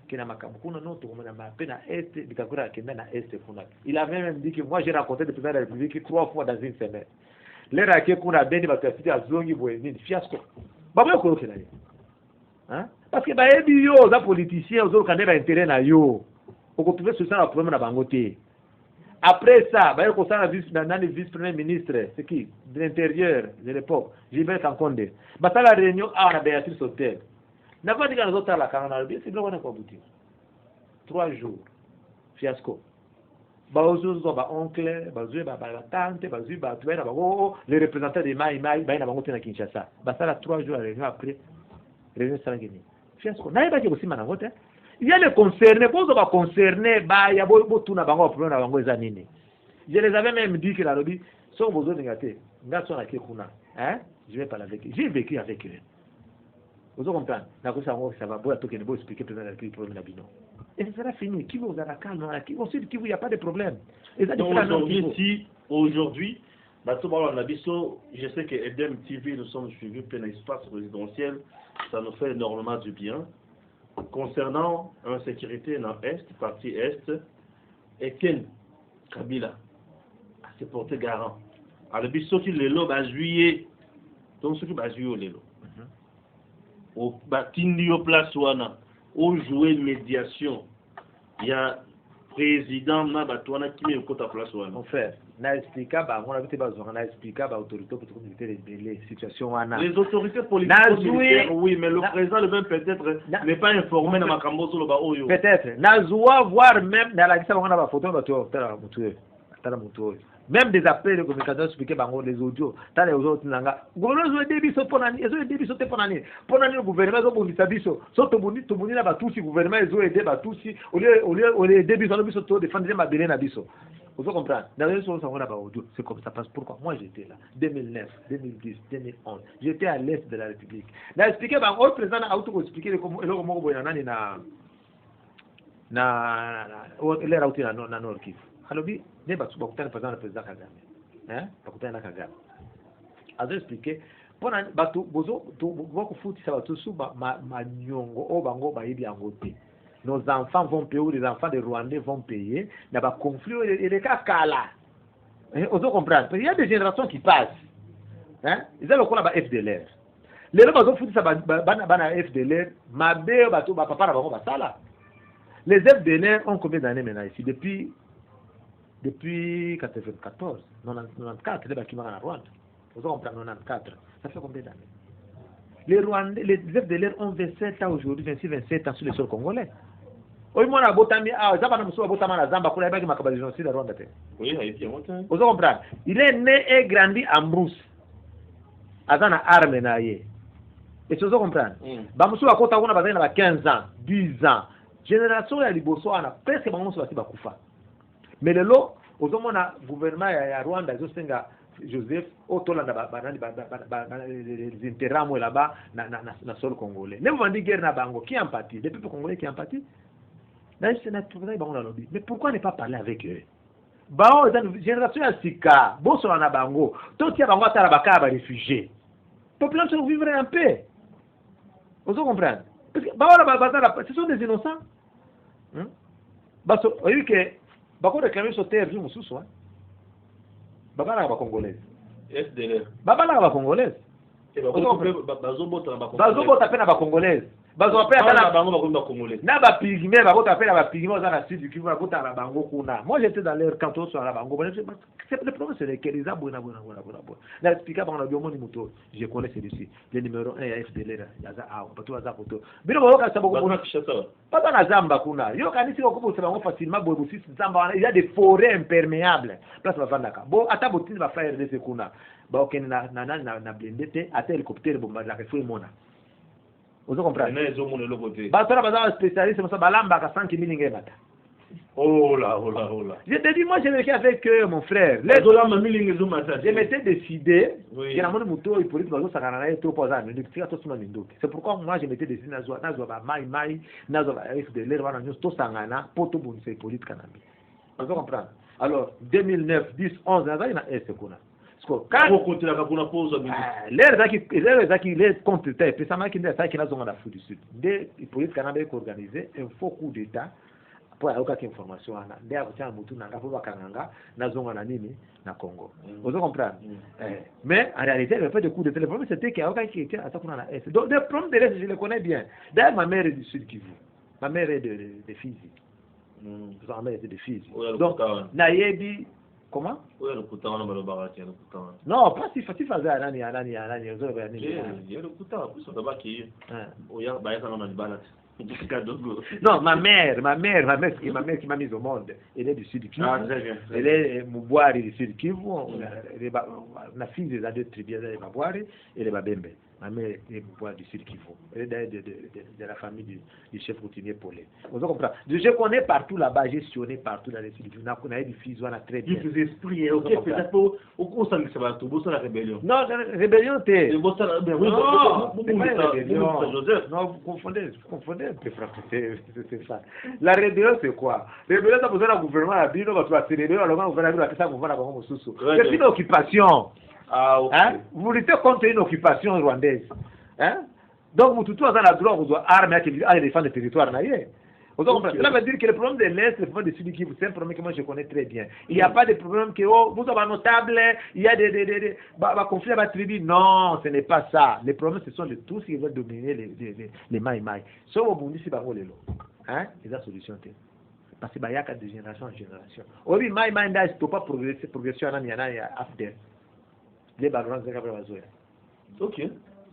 kina makabukuna noto comme na pena est Bitakuya kenda na est kuna il a même dit que moi j'ai rencontré le président de la République 3 fois dans une semaine les raquets kuna beni batafiti azongi boye ni fiasco babo ko kila ye hein parce que ba ebi yo za politicien ozo kandela intérêt na yo oko trouver ce ça le problème na bangote après ça ba ko ça na vice premier ministre c'est qui de l'intérieur de l'époque Gilbert Kankonde ba la réunion à na Béatrice Hôtel na pas dit que les autres la canal bien c'est bloqué quoi boutique 3 jours fiasco ba ozo ba oncle ba zue ba tante ba zue ba tuena ba les représentants de Mai ba ina bango tena Kinshasa ba sala 3 jours réunion après réunion sangeni fiasco na ba ke kosima na vote il y a les concernés bozo ba concernés ba ya bo tuna bango problème na bango eza nini je les avais même dit que la lobby sont bozo négaté ngaso na ke kuna hein je vais parler avec j'ai vécu avec eux. Vous comprenez? Ça va boire tout que ne peut expliquer président de la République problème d'Abino. Et ça sera fini. Qui vous a calme? Ensuite, qui vous il n'y a pas de problème. Aujourd'hui, je sais que Edem TV, nous sommes suivis plein espace résidentiel. Ça nous fait énormément du bien. Concernant l'insécurité dans l'Est, partie Est, Etienne Kabila a se porté garant. Alors, biso qui le lobe à juillet, donc ce qui va juillet au lélo. Au batindi au place wana au jouer médiation il y a président na batwana qui me kota place wana mon frère na expliquer ba on a été bazona na expliquer ba autorité militaire les situations wana les autorités politiques militaires oui mais le président lui-même peut-être n'est pas informé na makambo solo ba oyo peut-être na joie voir même na la kisa wana ba photo ba to tala mutu même des appels de communication expliquer bango les audios tant les autres nanga gouvernement débit so ponani ezo débit so te ponani le gouvernement zo bondisa biso so to boni na batusi gouvernement ezo aider batusi au lieu débit so biso to défendre ma belé na biso vous comprenez dans les choses on a ba audio c'est comme ça parce pourquoi moi j'étais là 2009 2010 2011 j'étais à l'est de la République na expliquer bango le président a auto expliquer comment le moko boya nani na le rauti na nord Kivu. Alors, ne pas tout le président Kagame. hein bakutana na Kagame azo expliquer pona batu bozo boko futi ça batu su manyongo o bango ba yebi yango te. Nos enfants vont payer ou les enfants des Rwandais vont payer na ba conflit et les cas kala. On doit comprendre. Il y a des générations qui passent. Hein? Ils ont le quoi ba FDLR. Les gens bazo futi ça bana FDLR mabe batu ba papa na bango ba sala. Les FDLR ont combien d'années maintenant ici depuis 94, 94, les Bakimara en Rwanda. Vous comprenez, 94. Ça fait combien d'années? Les Rwandais, les FDLR ont 27 ans aujourd'hui, 26, 27 ans sur le sol congolais. Oui, moi, je Oui, Haïti, vous comprenez? Il est né et grandi en Brousse. Azana arme na ye. Et vous comprenez? Bamusu a kota kuna bazana ba 15 ans, 10 ans. Génération ya liboso ana presque bamusu basi bakufa. Mais le lot, aux hommes, gouvernement ya Rwanda, Joseph, Otolanda, les interramo là-bas, na sol congolais. Ne vous dites guerre na bango, qui empathie? Les peuples congolais qui empathie? Mais pourquoi ne pas parler avec eux? Bao, génération ya Sika, Bosso na bango, tout qui a bango à Baka, réfugiés. Population vivrait en paix. Vous comprenez? Parce que ce sont des innocents. Vous voyez que bako réclamer sur terre du mususu hein babala ba congolaise FDLR babala ba congolaise bazobota pena ba congolaise bazopela pena bango ba congolaise na ba pigme babota pena ba pigme za na sud qui va bota ba bango kuna. Moi j'étais dans leur canton sur la bango c'est le problème c'est lesquels ils abonnent na expliquer bango na biomo ni moto je connais celui-ci le numéro 1 ya FDLR ya za a bato za photo bino boka sa boko pas na zamba kuna yo kanisi ko kubo bango facilement bobo si zamba il y a des forêts imperméables place ba vandaka bon ata botini ba faire de kuna ba okene na blendete ata hélicoptère bomba la refou mona. Vous comprenez? Bah, spécialiste, ça balamba à 5 000 ngébata. Oh là. Je te dis, moi, j'ai vécu avec mon frère. Je m'étais décidé, c'est pourquoi moi, je m'étais décidé, vous comprenez? Alors, 2009, 10, 11, il y a un seconde. Les comptes précisément qui est dans la Afrique du Sud. Des politiques canadiennes organisées un faux coup d'État pour avoir quelques informations. Des avocats mutu nanga pour bakanga na zonga na nini na Congo. Vous comprenez? Mais en réalité, il n'y avait pas de coup d'État. Le problème c'était qu'il y a aucun qui était attaqué dans la Est. Donc le problème de l'Est, je le connais bien. D'ailleurs, ma mère est du Sud Kivu. Ma mère est de Fizi. Ma mère était de Fizi. Donc Nayebi. Comment? Non, pas si facile à faire. Non, ma mère qui m'a mis au monde, elle est du Sud Kivu. Elle est Mubwari du Sud Kivu. La fille des deux tribus, elle est Mubwari et elle est Babembe. Ma mère est Mubwari du Sud Kivu. Elle est de la famille du chef routinier Polé. Vous comprenez? Je connais partout là-bas, j'ai sillonné partout dans les Sud Kivu. On a des filles, on a très bien. Ok, peut-être au sein de la rébellion. Non, la rébellion, c'est. Non, vous confondez un peu, frère. C'est ça. La rébellion, c'est quoi? La rébellion, ça besoin d'un gouvernement à Bino, tu vas célébrer, alors on va faire ça, on va faire c'est une occupation. Ah, ok. Hein? Vous luttez contre une occupation rwandaise. Hein? Donc, vous tout dans la droit, vous doit armer à défendre le territoire. Cela veut dire que le problème de l'Est, le problème de Sud Kivu, c'est un problème que moi je connais très bien. Il n'y a pas de problème que vous avez un notable, il y a des conflits avec la tribu. Non, ce n'est pas ça. Les problèmes, ce sont de tous qui veulent dominer les maïmaï. Sauf au Burundi, c'est pas vous les lots. Hein? C'est la solution. Parce qu'il y a de génération en génération. Oui, maïmaï, il ne peut pas progresser en Afdel. Les ballons, c'est ok.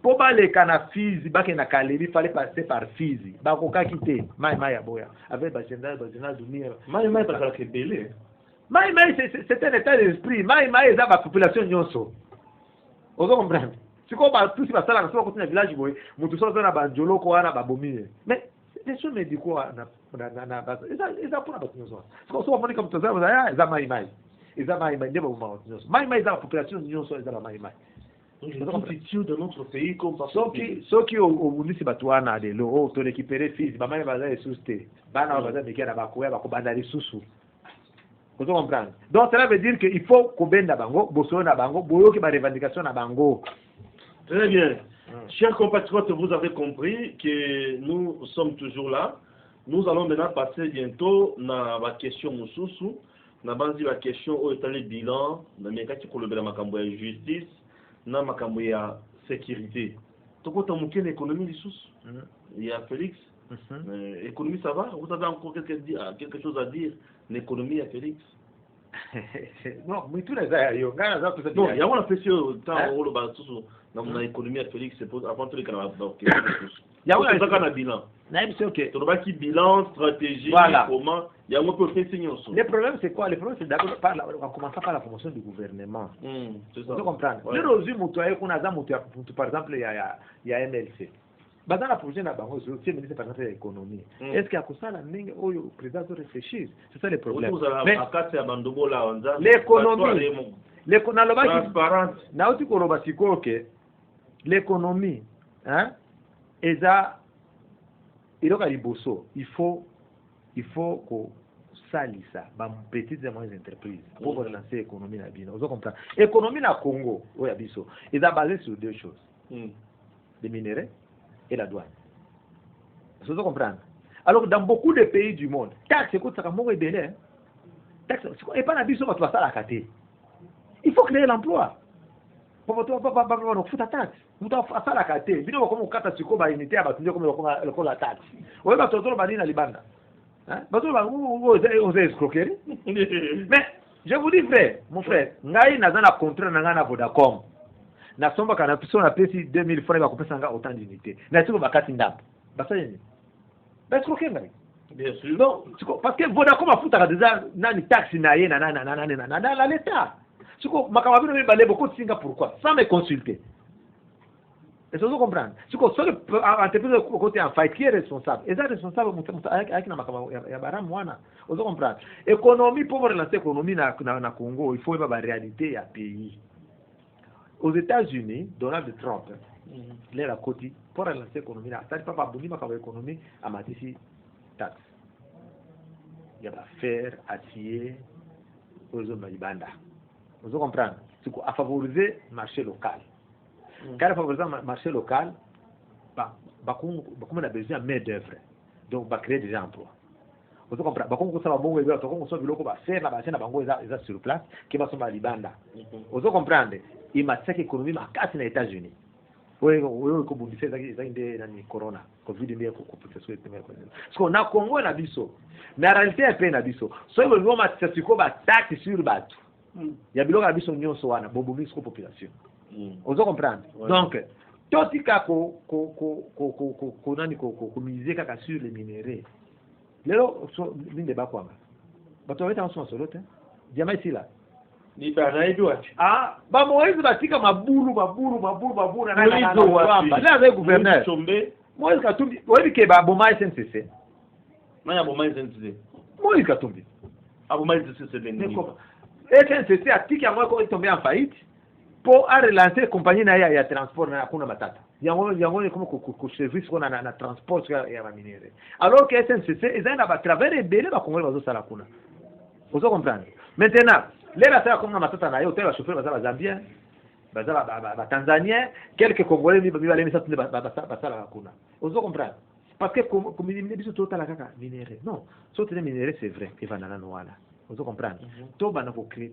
Pour les canards Fizi, il fallait passer par Fizi. Bakoka quitter, Maïmaï Aboya. Avec Bajenda, Doumir. Maïmaï, parce que c'est belé. Maïmaï, c'est un état d'esprit. Maïmaï, c'est la population nyonso. Vous comprenez? C'est comme tout ce qui va se faire dans le village, vous savez, on a Banjolo, on a Babomi. Mais les choses me disent quoi? Ils ont pour la population. C'est comme ça, on dit comme ça, ils ont Maïmaï. Ils ont Maïmaï, ils ont Maïmaï, ils ont la population nyonso, ils ont Maïmaï. De notre pays comme ça. Ceux qui au Burundi c'est batouana de l'eau, to récupérer fils, maman va aller sous-té. Bana va aller mettre à bakoya, bako banda les sous-sous. Vous comprenez? Donc cela veut dire qu'il faut qu'on bende na bango, bosso na bango, boyo ki ba revendication na bango. Très bien. Chers compatriotes, vous avez compris que nous sommes toujours là. Nous allons maintenant passer bientôt na la question mususu, na banzi la question au état le bilan, na mekati ko lobela makambo ya justice, na makambo ya sécurité. Toko tamuke l'économie lisusu. Il y a Félix. Économie ça va? Vous avez encore quelque chose à dire l'économie à Félix? Non, mais tout les a yo, ngana za tout non, il y a on a fait sur temps au le basusu na mon économie à Félix c'est pour avant tout les canaux donc il y a on a un bilan. Non, c'est OK. Tu vois qui bilan stratégie comment il y a un peu fait signer aussi. Le problème c'est quoi? Le problème c'est d'abord on commence par la promotion du gouvernement. C'est ça. Vous comprenez? Le rosu mutuaye kuna za mutu par exemple il y a MLC. Dans la prochaine banque, c'est le ministre par exemple de l'économie. Est-ce qu'il y a que ça la ligne où le président doit réfléchir? C'est ça le problème. L'économie, transparente. Naoti koroba siko que l'économie, hein, eza iloka liboso. Il faut que salisa ba petites et moyennes entreprises pour relancer l'économie na bino. Vous comprenez? L'économie na Congo, oya biso, eza basée sur deux choses. Les minéraux et la douane. Vous comprenez? Alors dans beaucoup de pays du monde, taxe c'est quoi ça comme est belé. Taxe et pas la biso va ça la caté. Il faut créer l'emploi. Pour toi pas futa taxe. Vous ta ça la caté. Bino comme kata siko ba unité ba tunde comme la taxe. Ouais ba toto ba ni na libanda. Hein? Ba toto ba vous escroquerie. Mais je vous dis frère, mon frère, ngai na zana contrat na ngana Vodacom. Na somba kana piso na pesi 2000 francs ba kopesa nga autant d'unités. Na siko bakati ndap. Basa yini? Ba escroquer ngai. Bien sûr. Non, parce que Vodacom a foutu déjà nani taxe na ye na l'État. Siko makamabino mi balé beaucoup de singa pourquoi? Sans me consulter. Est-ce que vous comprenez? Siko seul entreprise côté en fight qui est responsable. Et ça responsable avec na makamabo ya baramu wana. Vous comprenez? Économie pour relancer l'économie na Congo, il faut ba réalité ya pays. Aux États-Unis, Donald Trump, il est à côté pour relancer l'économie. Ça ne peut pas bondir ma économie à matisi taxe. Il y a fer, acier, aux zones malibanda. Vous comprenez? C'est à favoriser le marché local. Quand on favorise le marché local, on a besoin de main-d'œuvre. Donc, on va créer des emplois. Vous comprenez? On va bon weber, on va faire la base na sur place qui va se malibanda. Vous comprenez? Il m'a dit que l'économie m'a cassé aux États-Unis. Oui, comme vous dites, c'est le corona, Covid-19, parce qu'on a Congo na biso, mais en réalité il y a na biso. So il y a des taxes sur batu. Il y a des gens qui sont soana, bobomi sur population. Vous comprenez? Donc, tout ce cas qu'on mise sur les minéraux. Lelo l'une des bakwanga. Bato weta en son solo, diama ici là. Ni bana idwa. Ah, ba Moïse batika mabulu na là avec gouverneur. Moïse Katumbi, oui que ba boma SNCC. Naya boma SNCC. Moïse Katumbi. Ah boma SNCC c'est bien. SNCC a tika moi quand il tombé en faillite pour relancer compagnie na ya transport na kuna matata. Yango comme ko service qu'on a na transport ya ba minéraux. Alors que SNCC ils ont à travers belé ba Congo bazo sala kuna. Vous comprenez? Maintenant, les bateaux comme matata na yo tel chauffeur baza Zambien, baza ba Tanzanien, quelques Congolais mi ba les satune ba sala kuna. Vous comprenez? Parce que comme il dit tout à la kaka minéraux. Non, sauter les minéraux c'est vrai, il va na noala. Vous comprenez? Tout va créer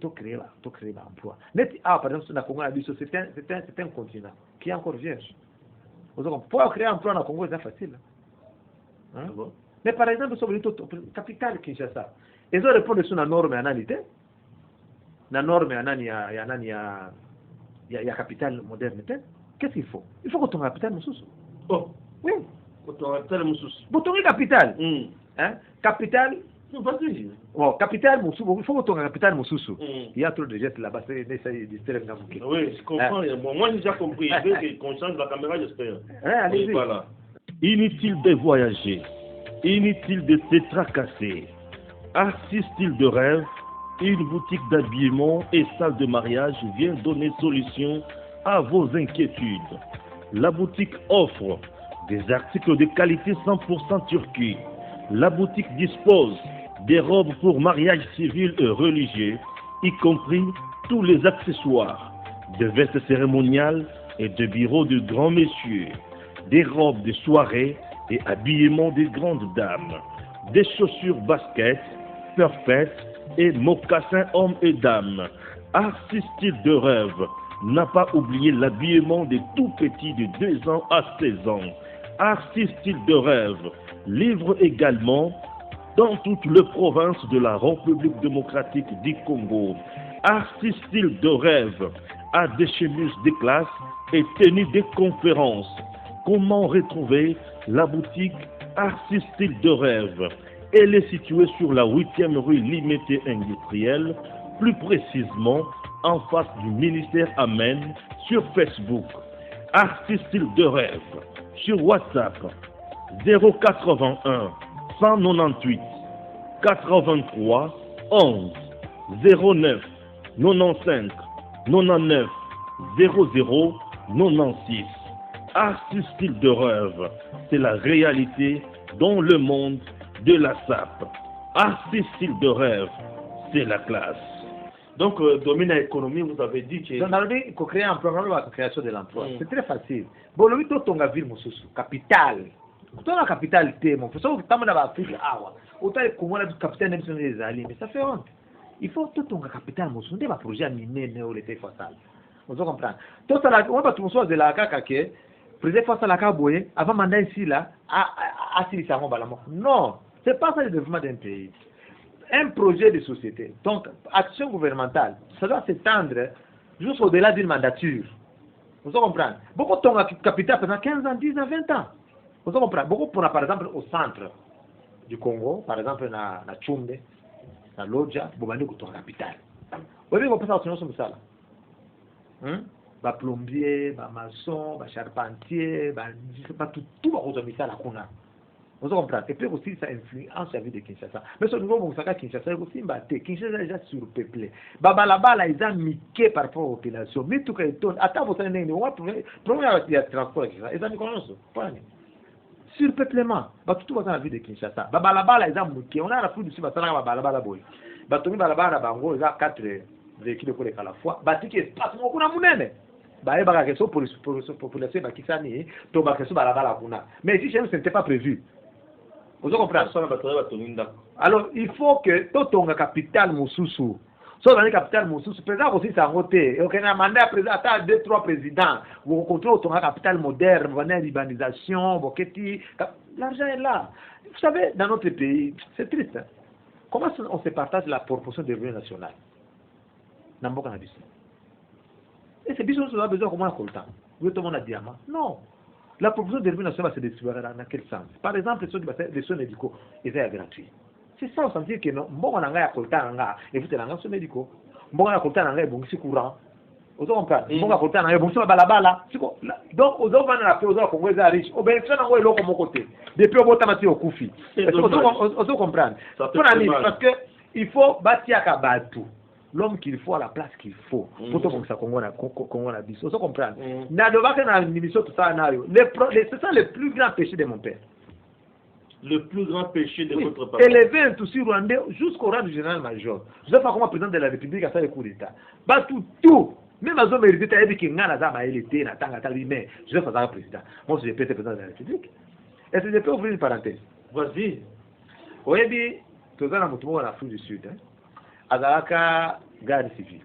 l'emploi. Par exemple, na Congo c'est un continent qui est encore vierge. Vous comprenez? Pour créer un emploi na Congo c'est facile. Hein? Mais par exemple, sur le capital Kinshasa, ils ont répondu sur la norme analytique. La norme analytique, il y a capital modernité. Qu'est-ce qu'il faut? Il faut que ton capital mususu. Oh, oui. Que ton capital mususu. Pour ton capital. Hein? Capital. Oh, capital mususu. Il faut que ton capital mususu. Il y a trop de gestes là-bas. C'est distraire dans mon cœur. Oui, je comprends. Moi, j'ai déjà compris. Il veut qu'on change la caméra, j'espère. Allez-y. Voilà. Inutile de voyager. Inutile de se tracasser. Artiste-il de rêve, une boutique d'habillement et salle de mariage vient donner solution à vos inquiétudes. La boutique offre des articles de qualité 100% turquie. La boutique dispose des robes pour mariage civil et religieux, y compris tous les accessoires, de vestes cérémoniales et de bureaux de grands messieurs, des robes de soirée et habillements des grandes dames, des chaussures baskets, perfaites et mocassins hommes et dames. Artistique de rêve n'a pas oublié l'habillement des tout petits de 2 ans à 16 ans. Artistique de rêve livre également dans toutes les provinces de la République démocratique du Congo. Artistique de rêve a des chemises de classe et tenu des conférences. Comment retrouver la boutique Artistique de rêve? Elle est située sur la 8e rue Limité Industrielle, plus précisément en face du ministère Amen, sur Facebook. Artistique de rêve sur WhatsApp 081 198 83 11 09 95 99 00 96. Artistique de rêve, c'est la réalité dans le monde de la SAP. Artistique de rêve, c'est la classe. Donc, domine l'économie, vous avez dit que... Donc, il faut créer un programme de création de l'emploi. C'est très facile. Bon, le 8 ans, ville, capitale. Dans la capitale, mon frère, ça, vous avez Afrique, autant que la capitale des alliés, mais ça fait honte. Il faut tout ton capitale, mon frère, des projets minés, mais l'été fatal. Vous comprenez? Tout ça, on va tout de la caca, président face à la caboye, avant mandat ici, là, non, c'est pas ça le développement d'un pays. Un projet de société, donc action gouvernementale, ça doit s'étendre jusqu'au-delà d'une mandature. Vous comprenez? Beaucoup de capital pendant 15 ans, 10 ans, 20 ans. Vous comprenez? Beaucoup pour, par exemple, au centre du Congo, par exemple, na Tchumbe, na Lodja, vous avez un capital. Vous voyez, vous pensez à ce ça là. Ba plombier, ba maçon, ba charpentier, je sais pas tout va retomber ça là qu'on a. Vous comprenez? Et puis aussi ça influence la vie de Kinshasa. Mais ce niveau où ça Kinshasa aussi mbaté, Kinshasa est déjà surpeuplé. Là ils ont miqué par rapport aux populations. Mais tout que tout attends vous savez on va problème il y a transport Kinshasa. Ils ont connaissent pas. Surpeuplement. Tout va dans la vie de Kinshasa. Là ils ont miqué. On a la foule dessus ba sana ba boy. Ba tomi ba bango ils ont 4 véhicules pour à la fois. Ba tiki espace mo kuna munene. Baé baka question pour population ba kisani to ba question balabala kuna. Mais ici chez nous ce n'était pas prévu. Vous comprenez? Alors il faut que tout ton capital mususu. Soit dans le capital mususu, président aussi ça voté. Et on a mandat président à 2-3 présidents. Vous contrôlez ton capital moderne, vous avez l'urbanisation, l'argent est là. Vous savez, dans notre pays, c'est triste. Hein? Comment on se partage la proportion des revenus nationaux? Et c'est bizarre, on a besoin comment on a le temps. Vous voulez tout le monde a diamant? Non. La proposition de revenus nationaux va se distribuer dans quel sens? Par exemple, les soins médicaux, ils sont gratuits. C'est ça, on s'en dit que non. Bon, on a un coltan, et vous avez un soins médicaux. Bon, on a un coltan, bon, c'est courant. Vous comprenez? Bon, on a un coltan, bon, c'est balabala. Donc, aux autres, on a fait aux autres, on est riche. Au bénéfice, on a l'eau comme côté. Depuis, on a mis au Koufi. Vous comprenez? Parce que il faut bâtir à Kabatou. L'homme qu'il faut à la place qu'il faut. Pour tout comme ça, qu'on a dit. Vous comprenez? C'est ça le plus grand péché de mon père. Le plus grand péché de votre papa. Élever un Tutsi rwandais jusqu'au rang du général-major. Je ne sais pas comment le président de la République a fait le coup d'État. Tout. Même à zone hérédité, il y a des gens qui été, mais je vais faire ça président. Moi, je peux être président de la République. Est-ce que je peux ouvrir une parenthèse? Vas-y. Vous avez dit, tout ça, on a en Afrique du Sud. Azalaka garde civile.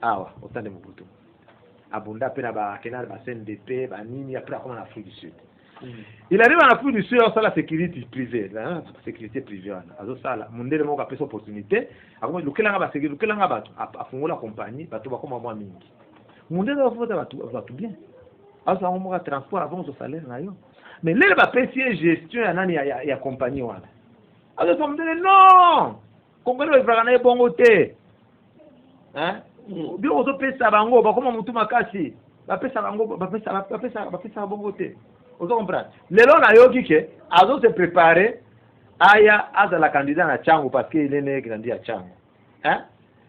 Awa, autant de Mobutu. Abunda pe na ba kenal ba CNDP, ba nini après comme en Afrique du Sud. Il arrive en Afrique du Sud, on a la sécurité privée, la sécurité privée. Azo sala, mundele mo ka pesa opportunité, akoma lukelanga ba sécurité, lukelanga ba afungola compagnie, ba to ba koma mwa mingi. Mundele ba fota ba tout bien. Azo mo ka transport avant so salaire na yo. Mais lele ba pesa gestion ya nani ya compagnie wana. Azo so mundele non. Congolais va gagner bon côté. Hein? Bien on se pesa bango, ba koma mutu makasi. Ba pesa bango, ba pesa bon côté. Vous comprenez? Les gens na yoki ke azo se préparer aya aza la candidat na Tchango parce qu'il est né grandi à Tchango. Hein?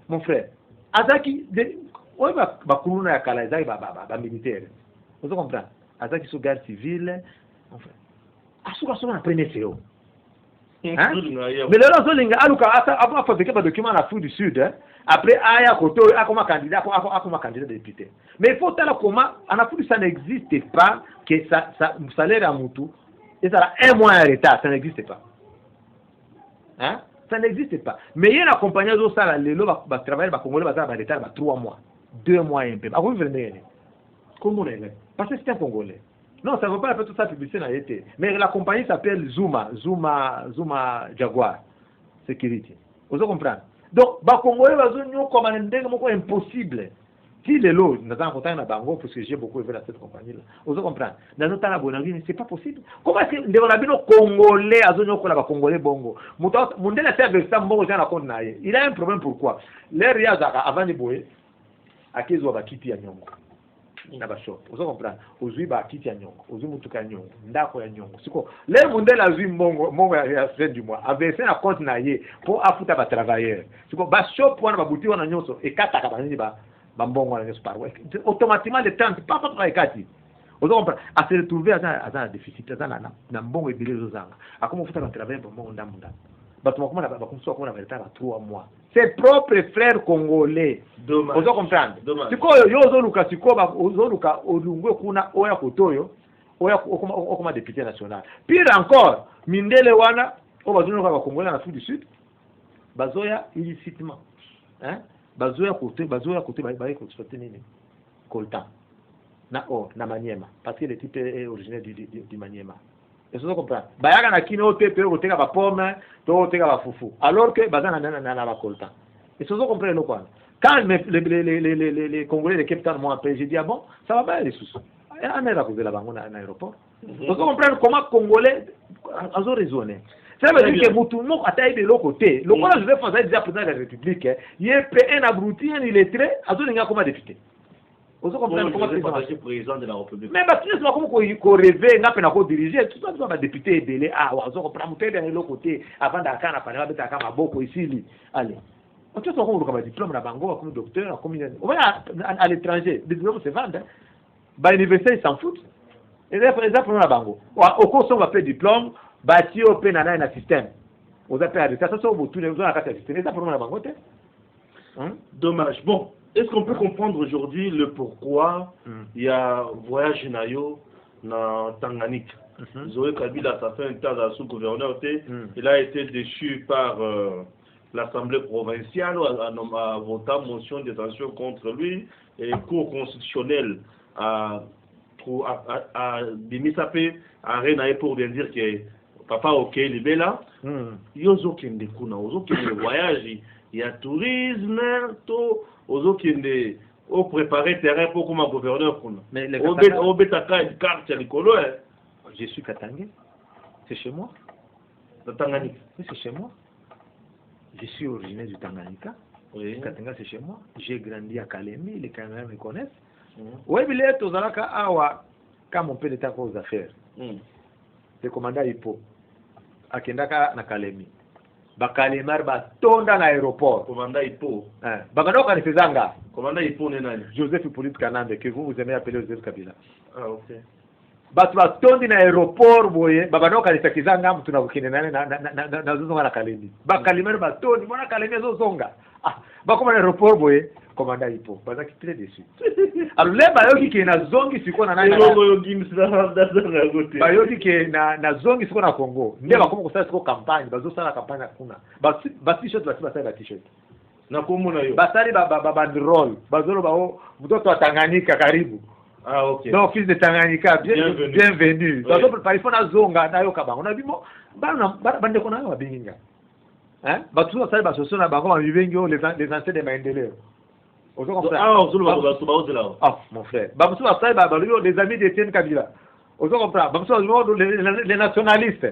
Mon frère, azaki de oy ba kuluna ya kala ezaki ba militaire. Vous comprenez? Azaki sous garde civile, mon frère. Asuka sona premier CEO. Hein? Mais le Zolinga, a fabriqué un document en Afrique du Sud. Hein? Après, Aya Koto, comme candidat député. Mais il faut savoir comment, en Afrique du Sud, ça n'existe pas que ça salaire à Moutou, et ça a un mois en retard, ça n'existe pas. Hein? Ça n'existe pas. Mais il y a une compagnie de ça, les lots va travailler, va Congolais, va travailler en retard, 3 mois, 2 mois et un peu. À vous venez, comment est-ce? Parce que c'est un Congolais. Non, ça ne veut pas faire toute ça publicité dans l'été. Mais la compagnie s'appelle Zuma Jaguar Security. Vous comprenez? Donc, les Congolais vont comme un impossible. Si les lots, nous avons contact avec Bango, parce que j'ai beaucoup vu cette compagnie-là. Vous comprenez? Dans notre temps, ce n'est pas possible. Comment est-ce que les Congolais, les Congolais bongo, il a un problème pourquoi? Les Riaz avant de boire, à qui ils ont quitté à Nyongo. Na bashop ozo comprendre ozui ba kiti ya nyongo ozui mutuka ya nyongo ndako ya nyongo siko le mundele azui mbongo ya fin du mois avait fait na compte na ye pour afuta ba travailleurs siko ba shop wana ba buti wana nyonso ekata ka banini ba mbongo na nyonso par automatiquement le temps pas pas ekati ozo comprendre a se retrouver à déficit na mbongo ebile zozanga akoma futa ba travailleurs mbongo ndamunda bato bakoma na bakomso bakoma na retard à 3 mois. Ses propres frères congolais. Dommage. Vous comprenez? Sikoyo yo ozoluka sikoba ozoluka olungwe kuna oya kotoyo oya okoma député national. Pire encore, mindele wana obazonoka ba congolais na Afrique du Sud. Bazoya illicitement. Hein? Bazoya côté ba ko exploiter nini? Coltan. Na Maniema parce que le type est originaire du Maniema. Est-ce que vous comprenez? Bayaka na kino te pe oteka ba pomme, to oteka ba fufu. Alors que bazana na ba coltan. Est-ce que vous comprenez le quoi? Quand les Congolais de Cape Town m'ont appelé, j'ai dit ah bon, ça va pas les sous. On est à cause de la banque à l'aéroport. Vous comprenez comment Congolais ont raisonné? Ça veut dire que Moutoumou a taillé de l'autre côté. Le quoi je vais faire ça déjà président de la République, il est un abruti, un illettré, à tout le monde comme député. Vous comprenez comment c'est président de la République. Mais parce que c'est comme qu'on rêvait, n'a pas qu'on diriger, tout ça va député délai vous comprenez monter de l'autre côté avant d'aller à Panama, d'être à Maboko ici, allez. On te trouve comme diplôme à Bango, comme docteur, comme on va à l'étranger, des diplômes se vendent. Bah l'université ils s'en foutent. Et là pour la Bango. Au cours on va faire diplôme, bâti au pénal un système. Vous avez arrêté ça ça vous tous les jours à la système. Et ça pour la Bango. Dommage. Bon. Est-ce qu'on peut comprendre aujourd'hui le pourquoi il y a voyage Nayo dans Tanganyika? Zoé Kabila, ça fait un tas de sous-gouverneur, il a été déchu par l'Assemblée provinciale à voter motion de détention contre lui et le Cour constitutionnelle a mis sa paix à Renaï pour bien dire que papa ok, il est là. Il y a des voyages, il y a tourisme, tout. Aux qui ont préparé terrain pour comme un gouverneur. Mais je suis Katangé. C'est chez moi. Le Tanganyika. Oui, c'est chez moi. Je suis originaire du Tanganyika. Oui. Katanga, c'est chez moi. J'ai grandi à Kalemi. Les Camerounais me connaissent. Oui, mais les Tozalaka Awa, quand mon père était aux affaires, le commandant Hippo, à Kendaka, na Kalemi. Bakalemar batonda na aéroport. Commandant Hippo. Bakano kanifezanga. Commandant Hippo n'est nani? Joseph Hippolyte Kanambe, que vous aimez appeler Joseph Kabila. Ah, ok. Batu batondi na aéroport boye, bakano kanifezanga mtu na kukine na zozonga na Kalemi. Bakalemar batondi, mwana Kalemi zozonga. Ah, bakoma na aéroport boye, commandant Hippo. Bazaki très déçu. Alors les bayoki qui na zongi siko na nani. Bayoki qui na zongi siko na Congo. Ndio bakoma kusala siko campagne, bazosala campagne kuna. Ba t-shirt basala ba t-shirt. Na komona yo. Basali ba bandrol, bazolo bao mtoto wa Tanganyika karibu. Ah ok. Donc fils de Tanganyika, bienvenue. Bazo préparer fona zonga na yo kabanga. On a vu mo bande kona wa binga. Hein? Batu basali ba soso na bango ba bibengi les anciens de maendeleo. Ah, mon frère. Les amis d'Étienne Kabila. Vous comprenez? Les nationalistes.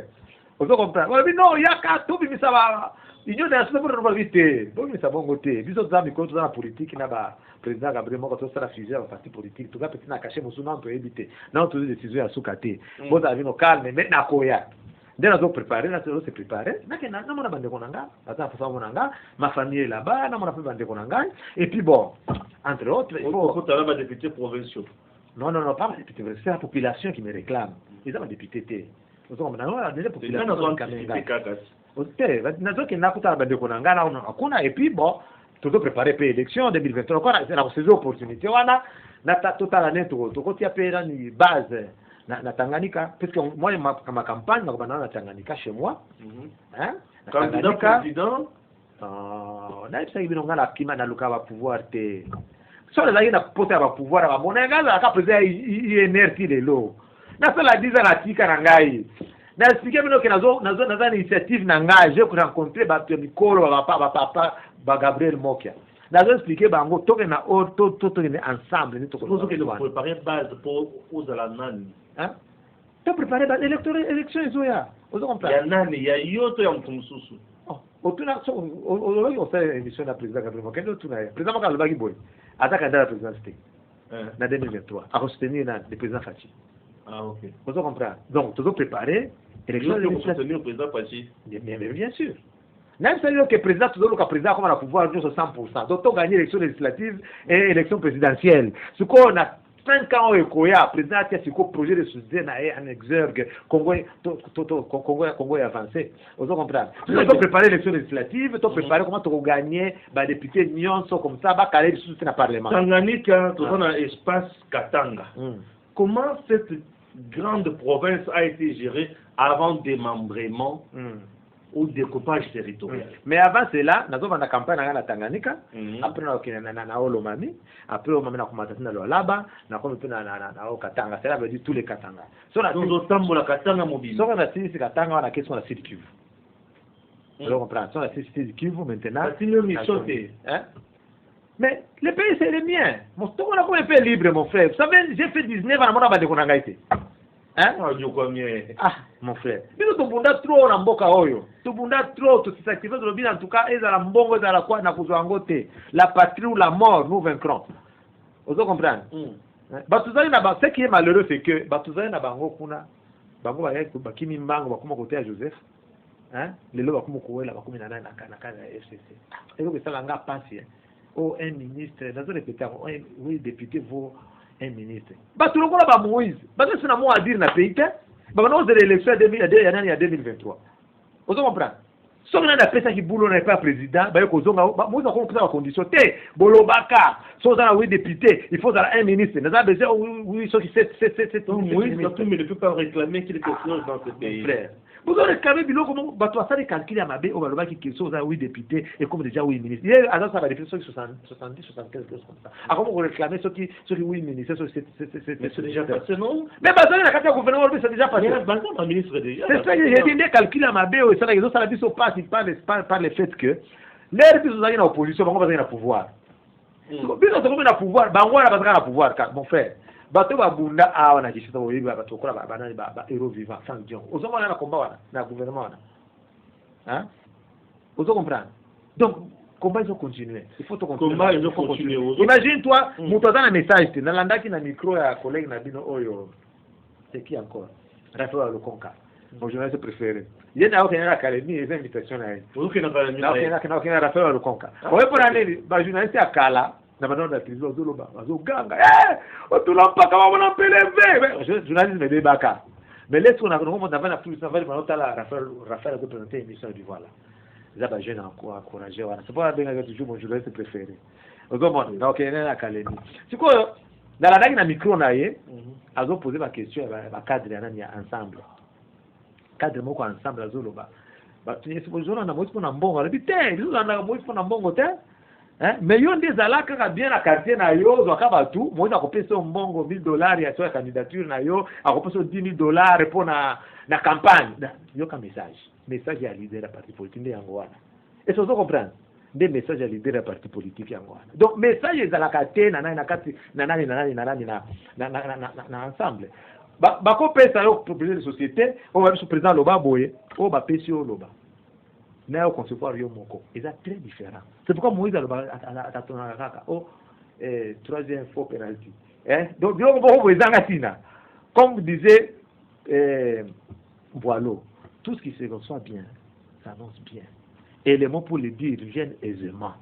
Vous comprenez? Non, il y a qu'à tout, mais ça va. L'Union nationale pour nous éviter. Donc, ça va côté. Nous sommes amis contre la politique. Nous avons président Gabriel Moko, tout ça, la fusée, la partie politique. Tout ça, petit, n'a caché, nous sommes éviter. Nous avons toutes les décisions à sous-cater. Vous avez nos calmes, mais maintenant, quoi? Dès nous avons préparé, nous avons préparé. Ma famille est là-bas, nous avons fait et puis bon, entre autres, il faut... Tu as un député provincial. Non, pas député, c'est la population qui me réclame. Ils ont un député. Nous avons déjà population. nazoki nakutana bandeko na ngai na kuna et puis bon tozopréparer mpe élection 2023 kona na kosaisis opportunité wana totala nde tokotia mpe nani base na Tanganyika parce que moi ma campagne nakobanda na Tanganyika chez moi candidat président nayebisaki bino ngai nakima naluka bapouvoir te so ezalaki na poto ya bapouvoir ya bamona ngai azalaka président INR ti lelo nasala 10 ans natika na ngai naexplike bino ke naza na initiative na ngai je rencontre bato ya mikolo bapapa Gabriel Mokia nazoexplike bango toke na tokende ensemble nde préparer base pour ozala nani to préparer base élection ezoya ozo comprendre ya nani ya yo to ya moto mosusu otuna olobaki osala émission na président Gabriel Mokia nde otuna ye président Mokia alobaki boye aza candidat ya présidence na 2023 akosoutenir na le président Fachi. Ok. Vous comprenez? Donc, tu dois préparer l'élection législative. Bien sûr. Même si le président, tu dois le président comme on a pouvoir dire 100%. Donc, tu as gagné l'élection législative et l'élection présidentielle. Ce qu'on a 5 ans au Koya, président a fait un projet de soutien en exergue, Congo est avancé. Vous comprenez? Tu dois préparer l'élection législative, tu dois préparer comment tu vas gagner les députés Nyon, comme ça, va caler le soutien au Parlement. Tanganyika, tu as un espace Katanga. Comment cette grande province a été gérée avant démembrement ou découpage territorial? Mais avant cela, nous avons une campagne à Tanganyika, après nous avons Olomami, après nous avons commencé à Laba, nous avons Katanga, cela veut dire tous les Katanga. Nous avons la Katanga mobile. Si on a dit Katanga, on a question de la Sud Kivu. Vous comprenez? Si on a dit Sud Kivu maintenant. Mais le pays, c'est le mien. Mon on a un pays libre, mon frère. Vous savez, j'ai fait 19 ans, mon abade qu'on a été. Hein? Mon frère. Nous avons trop en mboka oyo. Nous avons trop, tout ce qui fait de l'objet, en tout cas, et dans la mbongo, dans la quoi, na kuzoangote. La patrie ou la mort, nous vaincrons. Vous comprenez? Ce qui est malheureux, c'est que, Batuzari na bango kuna, bango bakimi mbango, bakuma côté à Joseph. Hein? Les lois bakuma kouela, bakuma na FCC. Et donc, ça l'a passé. Oh, un ministre, dans un répété, oui, député vaut un ministre. Tout le monde a Moïse. C'est un mot à dire dans le pays. Nous avons l'élection en 2023. Vous comprenez? Si on a appelé ça qui boulot n'est pas président, Moïse a compris la condition. Bolobaka, si on a un député, il faut un ministre. Nous avons besoin, oui, c'est Moïse ne peut pas réclamer quelque chose dans ce pays. Vous avez réclamé bilo comment bato ça les calculs à Mabé au Baloba qui sont oui députés et comme déjà oui ministre. Il y a ça va définir 70 75 quelque chose comme ça. À comment vous réclamez ceux qui oui ministre c'est déjà passé non? Mais bazo la carte gouvernement c'est déjà passé. Un ministre déjà. C'est ça j'ai dit des calculs à Mabé et ça les autres ça la dit passe par le fait que les bis vous avez une opposition bango bazana pouvoir. Bis vous avez un pouvoir bango na bazana pouvoir mon frère. Bato babunda awa na kishita boyibi bato kola banani ba héros vivant sans Dieu. Ozoma na combat wana na gouvernement wana. Hein? Vous comprenez? Donc combat ils ont continué. Il faut continuer. Combat ils ont continué. Imagine toi, mutoza na message na landaki na micro ya collègue na bino oyo. C'est qui encore? Raphaël Lokonka. Mon journaliste préféré. Il y a aucune académie et invitation là. Aucune académie. Aucune Raphaël Lokonka. Ouais pour aller ba journaliste à Kala. Na badon da télévision zoloba bazoganga otulamba kama mona PLV journalisme de baka mais les on a vraiment d'avant plus ça va la Raphaël de présenter émission du voilà les aba jeunes encourager voilà c'est pas bien toujours mon journaliste préféré ozomo donc il y a l'académie c'est quoi dans la dague na micro na ye azo poser ma question ba cadre nani ensemble cadre moko ensemble azoloba ba tu es bonjour na moipo na mbongo bité nous na moipo na mbongo te. Hein? Mais yon des alaka bien la quartier na yo zwaka tout moi na kopesa mbongo $1000 ya soit candidature na yo akopesa $10,000 pour na campagne yo ka message ya leader ya parti politique yango wana et ça vous comprendre des messages ya leader ya parti politique yango wana donc message les alaka te na kati na ensemble ba kopesa yo président de société on va sur président loba boye o ba pesi o loba na au concevoir yo moko ils sont très différents. C'est pourquoi Moïse a tatona kaka troisième faux penalty donc yo ko boizanga tina comme disait Boileau, tout ce qui se reçoit bien s'annonce bien et les mots pour le dire viennent aisément.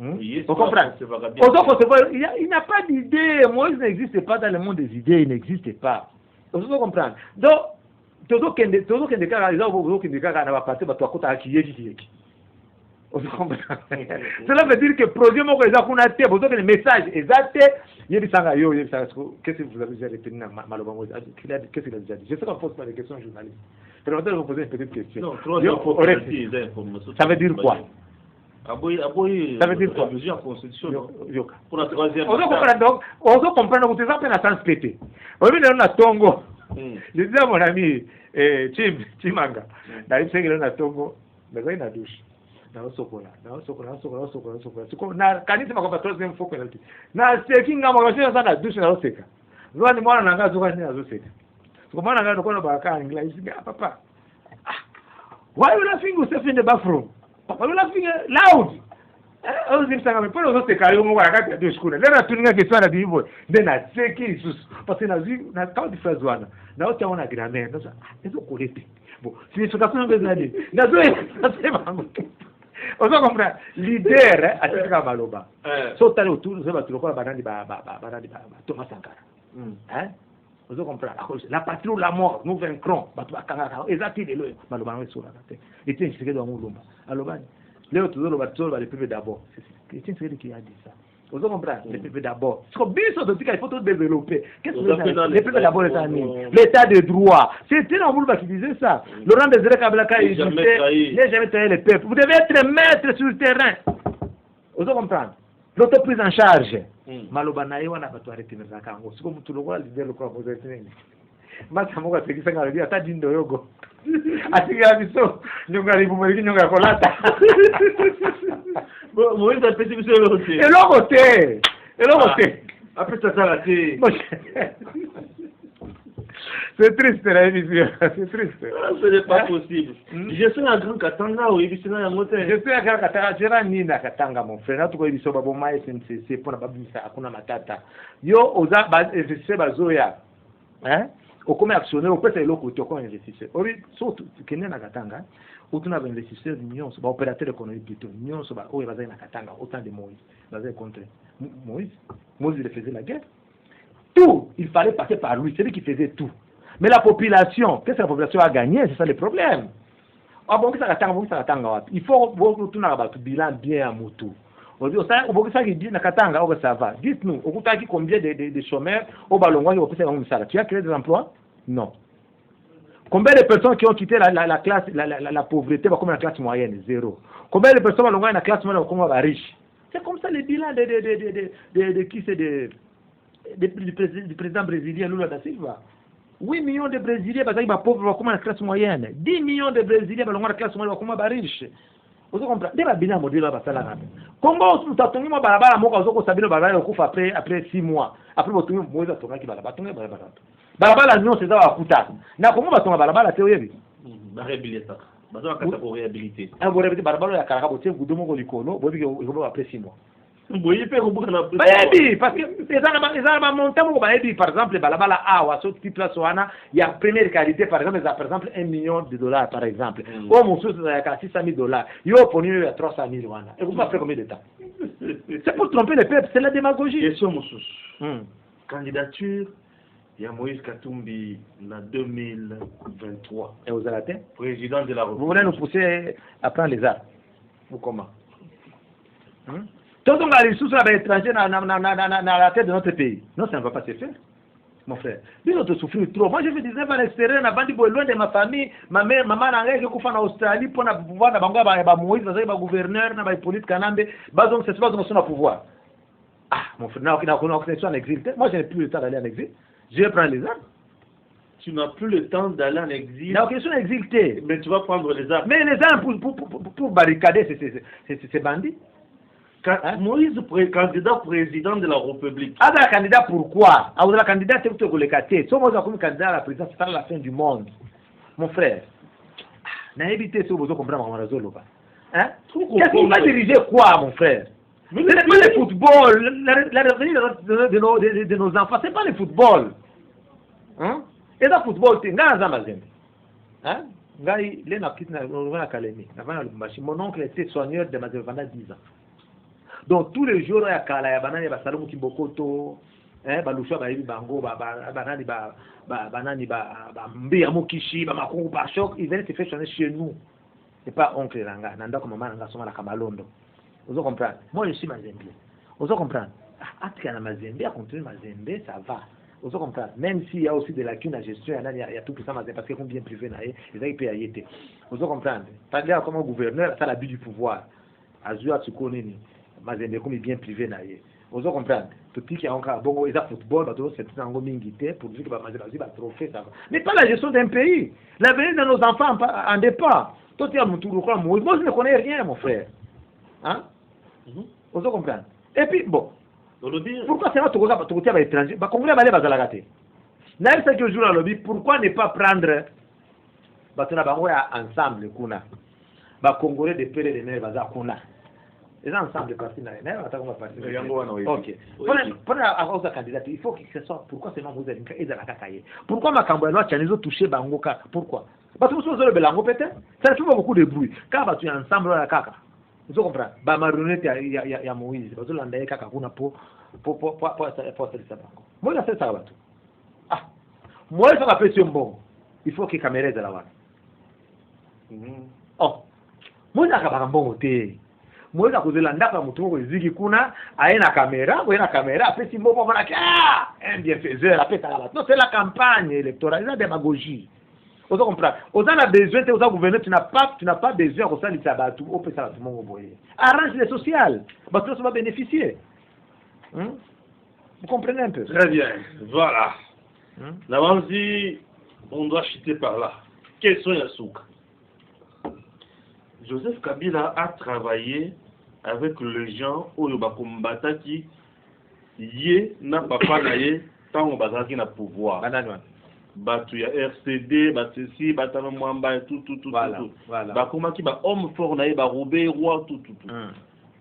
Oui, on comprend. Il n'y a pas d'idée. Moïse n'existe pas dans le monde des idées, il n'existe pas. On comprend. Donc Todo kende kaka eza ozo kende kaka na ba parti ba to akota kiyeki. Cela veut dire que projet moko eza kuna te bozo que le message exact yebisanga yo yebisanga qu'est-ce que vous avez déjà retenu na maloba mo qu'est-ce qu'il a déjà dit. Je sais qu'on pose pas des questions journalistes. Mais on va poser une petite question. Non, ça veut dire quoi? Ça veut dire quoi? Pour la troisième. On doit comprendre que tu as un sens pété. On vient de la Tongo. Je disais à mon ami Chimanga, d'ailleurs c'est que la Tongo, mais il y a une douche. Na sokola na kanisa makamba troisième fois penalty na sekinga makashia sana douche na oseka zwani mwana nanga zuka ni azoseka kwa maana ngado kono baraka ingla isiga papa why you laughing yourself in the bathroom papa you laughing loud au zimsanga mpe no oseka yo ngwa akati douche kuna lera tuninga kesana divo then na seki sus parce na zi na quand phrase wana na utaona grammaire no ça ezo kolete bon signification bezali na zo nasema on va comprendre leader atika maloba so tale autour so ba tulokola banani ba Thomas Sankara on va comprendre la patrie ou la mort nous vaincrons batu bakanga exactement le maloba no sura kate était inscrit dans mulumba alobani leo tuzolo batolo ba le peuple d'abord c'est inscrit qui a dit ça on va comprendre le peuple d'abord parce que biso de tika il faut tout développer qu'est-ce que le peuple d'abord l'état de droit c'était dans mulumba qui disait ça Laurent Désiré Kabila il disait n'est jamais trahi le peuple vous devez être maître sur le terrain on va comprendre l'autre prise en charge maloba na yo na batu arrêter na kango siko mutu lokwa leader lokwa vous êtes nini mata moka tekisa ngalo dia ta dindo yogo atiga biso nyonga libumeli nyonga kolata bon moi ça peut être le côté et le côté après ça raté c'est triste la émission c'est triste ce n'est pas possible je suis un grand katanga ou ibisina ya mote je suis un grand katanga jera nina katanga mon frère natuko ibiso babo mai c'est pour na babisa akuna matata yo oza ba investisseur bazoya okome actionnaire opesa eloko to ko investisseur obi surtout kenya na katanga utuna ba investisseur nyonso ba opérateur économique plutôt nyonso ba oyo bazai na katanga autant de Moïse bazai contre Moïse il faisait la guerre tout il fallait passer par lui c'est lui qui faisait tout mais la population qu'est-ce que la population a gagné c'est ça le problème bon ça katanga wapi il faut utuna ba bilan bien à motu ça qui dit na katanga au ça va dites-nous okutaki combien de chômeurs au balongwa au pesa bango misala tu as créé des emplois non combien de personnes qui ont quitté la classe la pauvreté va comme la classe moyenne zéro combien de personnes balongwa na classe moyenne comme va riche c'est comme ça le bilan de qui c'est du président brésilien Lula da Silva 8 millions de Brésiliens bazaki ba pauvres va comme la classe moyenne 10 millions de Brésiliens balongwa na classe moyenne va comme ba riche. Vous comprenez? Dès la bilan modèle va passer là. Comment vous t'attendez moi balabala moko azoko sabino balabala okufa après 6 mois. Après vous tombez moza tonga ki balabala tonga balabala. Balabala non c'est ça va kuta. Na comment va tonga balabala te oyebi? Ba réhabiliter ça. Ba za kata ko réhabiliter. Ah vous réhabiliter balabala ya karaka botie gudomo ko likolo, bobi ko après 6 mois. Boyi pe ko buka na. Bayebi parce que ezana montant mo bayebi par exemple balabala A wa so type place wana ya première qualité par exemple $1 million par exemple. Au mon sous ça ya $600,000. Yo poni ya $300,000 wana. Et vous pas faire combien de temps? C'est pour tromper le peuple, c'est la démagogie. Question Moussous. Candidature il y a Moïse Katumbi en 2023. Et vous allez président de la République. Vous voulez nous pousser à prendre les armes? Ou comment? Tout le monde a les sous étrangers dans la tête de notre pays. Non, ça ne va pas se faire, mon frère. Nous autres souffrir trop. Moi, j'ai fait 19 ans à l'extérieur, loin de ma famille. Ma mère, maman, n'a rien que en Australie pour pouvoir na Moïse, na gouverneur, na police Kanambe. Donc, c'est pas son pouvoir. Ah, mon frère, n'a en exil. Moi, je n'ai plus le temps d'aller en exil. Je vais prendre les armes. Tu n'as plus le temps d'aller en exil. Il n'y a aucune question d'exilter. Mais tu vas prendre les armes. Mais les armes pour barricader ces bandits. Moïse, candidat président de la République. Ah, la candidat pourquoi? Ah, vous êtes candidat, c'est pour le caté. Si vous êtes candidat à la présidence, c'est la fin du monde. Mon frère, n'a évité si vous comprendre comment résoudre. Qu'est-ce qu'on va diriger quoi, mon frère? Ce n'est pas le football. L'avenir de nos enfants, ce n'est pas le football. Et le football, c'est un Zamazembe. Mon oncle était soigneur de Mazembe pendant 10 ans. Donc tous les jours, il y a Kala, il y a Salomon Kimbokoto, balusha bayebi bango banani banani mbia mokishi bamakongo ba choc, ils viennent te faire chanter chez nous. C'est pas oncle Ranga, nanda comme maman Ranga soma la kamalondo. Vous comprenez? Moi je suis Mazembe. Vous comprenez? Atika na Mazembe, à continuer Mazembe, ça va. Vous comprenez? Même s'il y a aussi de lacunes à gestion, il y a tout pour ça Mazembe parce que comme bien privé naé, les gens peuvent y être. Vous comprenez? Parler comme gouverneur, ça l'abus du pouvoir. Azua Tsukonini, Mazembe comme bien privé naé. Vous comprenez? Tout qui a encore bon ils a football bah tout c'est un gros mingité pour dire que Mazembe va trophée ça. Mais pas la gestion d'un pays. L'avenir de nos enfants en dépend. Toi tu as mon tour moi je ne connais rien mon frère. Hein? Vous comprenez? Et puis bon, pourquoi c'est notre côté à l'étranger? Bah Congolais va aller bazalagate. N'a pas que jour à lobby, pourquoi ne pas prendre bah tu n'as ensemble kuna. Bah Congolais de père de mère bazar kuna. Les ensemble de partis na na attends on va partir. OK. Pour avoir un candidat, il faut que ce soit pourquoi c'est vous avez une ezala kakaye. Pourquoi makambo ya loi chanizo toucher bango kaka? Pourquoi? Parce que vous avez belango peut-être. Ça fait beaucoup de bruit. Quand bah tu es ensemble là kaka. Vous comprenez? Bah marionnette ya Moïse. Vous l'andai kaka kuna pour ça bango. Moi là c'est ça va tout. Ah. Moi ça va faire sur bon. Il faut que caméra de la wana. Oh. Moi na kaba mbongo te. Moi na kozela ndaka mutu ko ziki kuna aena caméra, na caméra après si mbongo voilà un bienfaiseur après ça. Non, c'est la campagne électorale, la démagogie. Vous comprenez? Vous avez besoin de vous gouverner, tu n'as pas besoin de ça les sabatu au peut ça tout le monde voyer. Arrange les sociales. Parce que ça va bénéficier. Vous comprenez un peu? Très bien. Voilà. Nawanzi, on doit chuter par là. Quels sont les souks? Joseph Kabila a travaillé avec les gens au Yobakumbata qui yé n'a pas naé tant on bazaki na pouvoir. Batu ya RCD, batesi, batano mwamba et tout. Voilà. Bah comment qui ba homme fort naé ba Robé roi tout.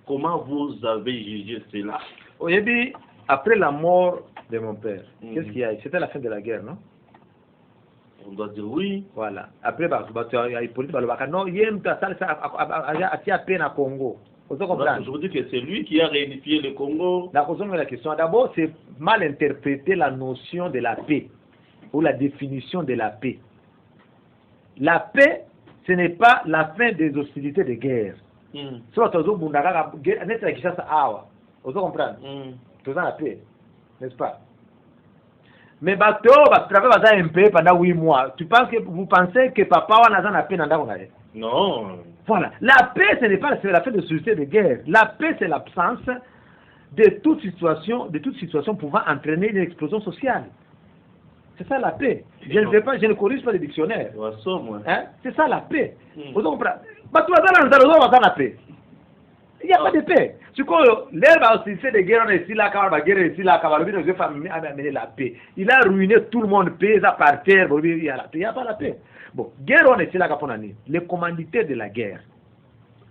Comment vous avez jugé cela? Oyebi, après la mort de mon père, qu'est-ce qu'il y a? C'était la fin de la guerre, non? On doit dire oui. Voilà. Après, Hippolyte Balobaka, non, il y a un peine à Congo. Je vous dis que c'est lui qui a réunifié le Congo. La question, d'abord, c'est mal interpréter la notion de la paix ou la définition de la paix. La paix, ce n'est pas la fin des hostilités de guerre. Soit vous comprenez? Tout ça la paix, n'est-ce pas? Mais bateau va travailler un peu pendant 8 mois. Vous pensez que papa a la paix dans la Non. Voilà. La paix, ce n'est pas la fin de société de guerre. La paix, c'est l'absence de toute situation pouvant entraîner une explosion sociale. C'est ça la paix. Je ne corrige pas le dictionnaire. C'est ça la paix. Vous comprenez? Bateau va la paix. Il n'y a pas de paix. C'est quoi l'herbe aussi fait des guerres, on est ici là, la guerre ici là, amener la paix. Il a ruiné tout le monde, paix, ça par terre, il y a la paix. Il n'y a pas la paix. Bon, guerre, on est ici là, les commanditaires de la guerre.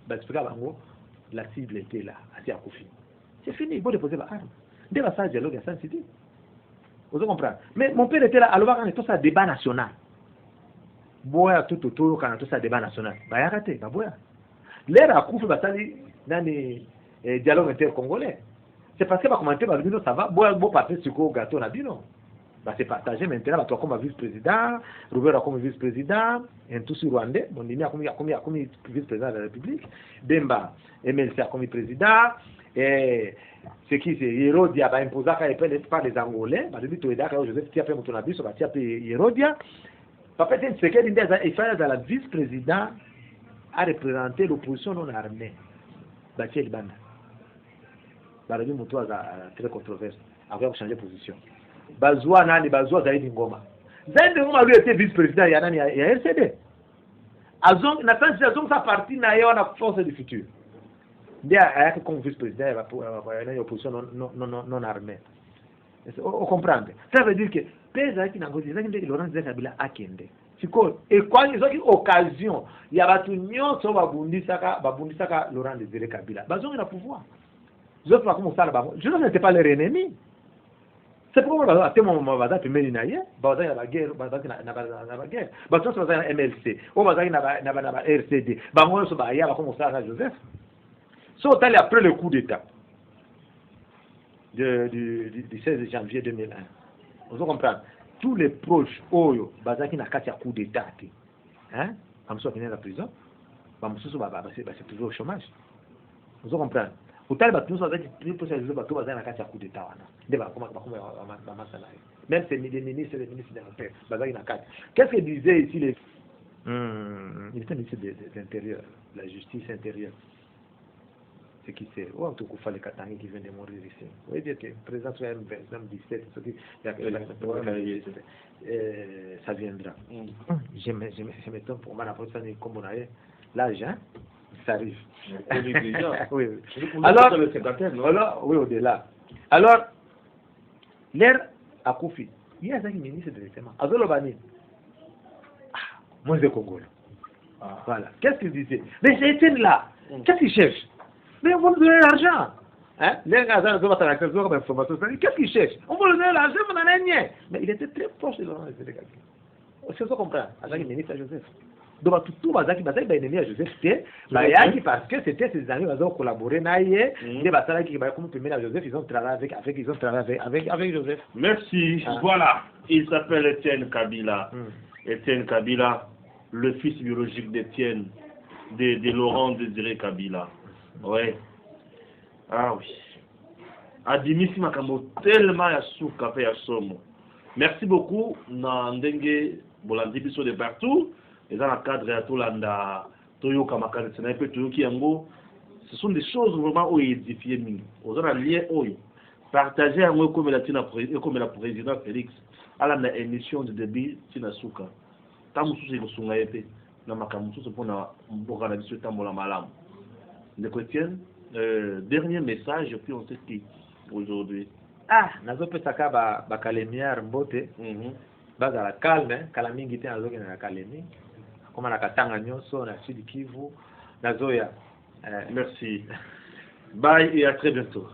La cible était là, à Koufi. C'est fini, il faut déposer la arme. Dès la salle dialogue, il y a ça, c'était. Vous comprenez? Mais mon père était là, alors quand on est tout ça débat national. Boya tout autour, quand on est tout ça débat national. Bah, arrêtez, bah, boya. L'air à Koufi, bah, ça dit, dans les dialogues inter-congolais. C'est parce que va commenter, ça va, bon partir sur le gâteau, on a dit non. Bah, c'est partagé maintenant, toi comme vice-président, Robert comme vice-président, et tout sur Rwandais, bon, il y a comme vice-président de la République, Demba, MLC comme président, et ce qui c'est Hérodia, bah, imposé par les Angolais, bah, depuis tout est Joseph Tiapé Moutonabis, bah, Tiapé Hérodia, papa, c'est ce qu'il dit, il fallait dans la vice-président à représenter l'opposition non armée. Bachel Banda. Barabi Moutoua a très controversé. Après, changer de position. Bazoua Nani, Bazoua Zaïd Ngoma. Zaïd Ngoma lui était vice-président, il y a RCD. Azong, Azong, sa partie n'a pas force du futur. Il y a comme vice-président, il y a une opposition non armée. Vous comprenez? Ça veut dire que, Pézaki n'a pas dit, Laurent Kabila a kende. Et quand ils ont une occasion, il y a des gens qui ont Laurent Kabila. Ils ont le pouvoir. Je n'étais pas leur ennemi. C'est pourquoi on va faire la guerre. On va MLC. On va RCD. On va Joseph. Après le coup d'État, du 16 janvier 2001. Vous comprenez? Tous les proches, Oyo, Bazaki n'a qu'à coup d'état. Hein? Comme ça, qui est à la prison. C'est toujours au chômage. Vous comprenez? Même ces ministres de qu'est-ce que disaient ici les... Il était ministre de l'Intérieur, de la Justice intérieure. C'est qui c'est? Oh, tout coup, les Katangis qui viennent de mourir ici. Vous voyez dire que le président soit même 17, ça viendra. Je m'étonne pour moi, la prochaine année, comme on a l'âge, hein? Ça arrive. Oui. Alors, oui, au-delà. Alors, l'air à Koufi, il y a un ministre directement. Azolobani. Moi, je Congo. Voilà. Qu'est-ce qu'il disait? Mais c'est là. Qu'est-ce qu'il cherche? Mais on va lui donner l'argent. Hein? Qu'est-ce qu'il cherche? On va lui donner l'argent, on n'en a rien. Mais il était très proche de l'homme. C'est ce qu'on comprend. Avec le ministre Joseph. Donc tout bazaki ennemi à Joseph c'était parce que c'était ses amis qui ont collaboré naie les batailles qui va comme premier à Joseph, ils ont travaillé avec Joseph. Merci. Voilà, il s'appelle Étienne Kabila. Étienne Kabila, le fils biologique d'Étienne de Laurent Désiré Kabila. Ouais. Ah oui. Adimisi makambo tellement ya souka pe ya somo. Merci beaucoup na ndenge bolandi biso de partout. Et dans le cadre de Tolanda, Toyoka Makarisana, Toyoki Yango, ce sont des choses vraiment édifiées. Aux gens liés, partager un mot comme la président Félix à la émission de débit Tinasuka. Tamusu c'est le Sungaïpe, na Makamusu c'est pour na Mbogana de ce Tambola Malam. Les chrétiens, dernier message, puis on sait qui aujourd'hui. Ah, nazo pesaka ba kalemiar mbote. Baza la calme, kalamingi te nazo na kalemi. Comme on a Katanga Nyonso, on a Sud Kivu, Nazoya. Merci. Bye et à très bientôt.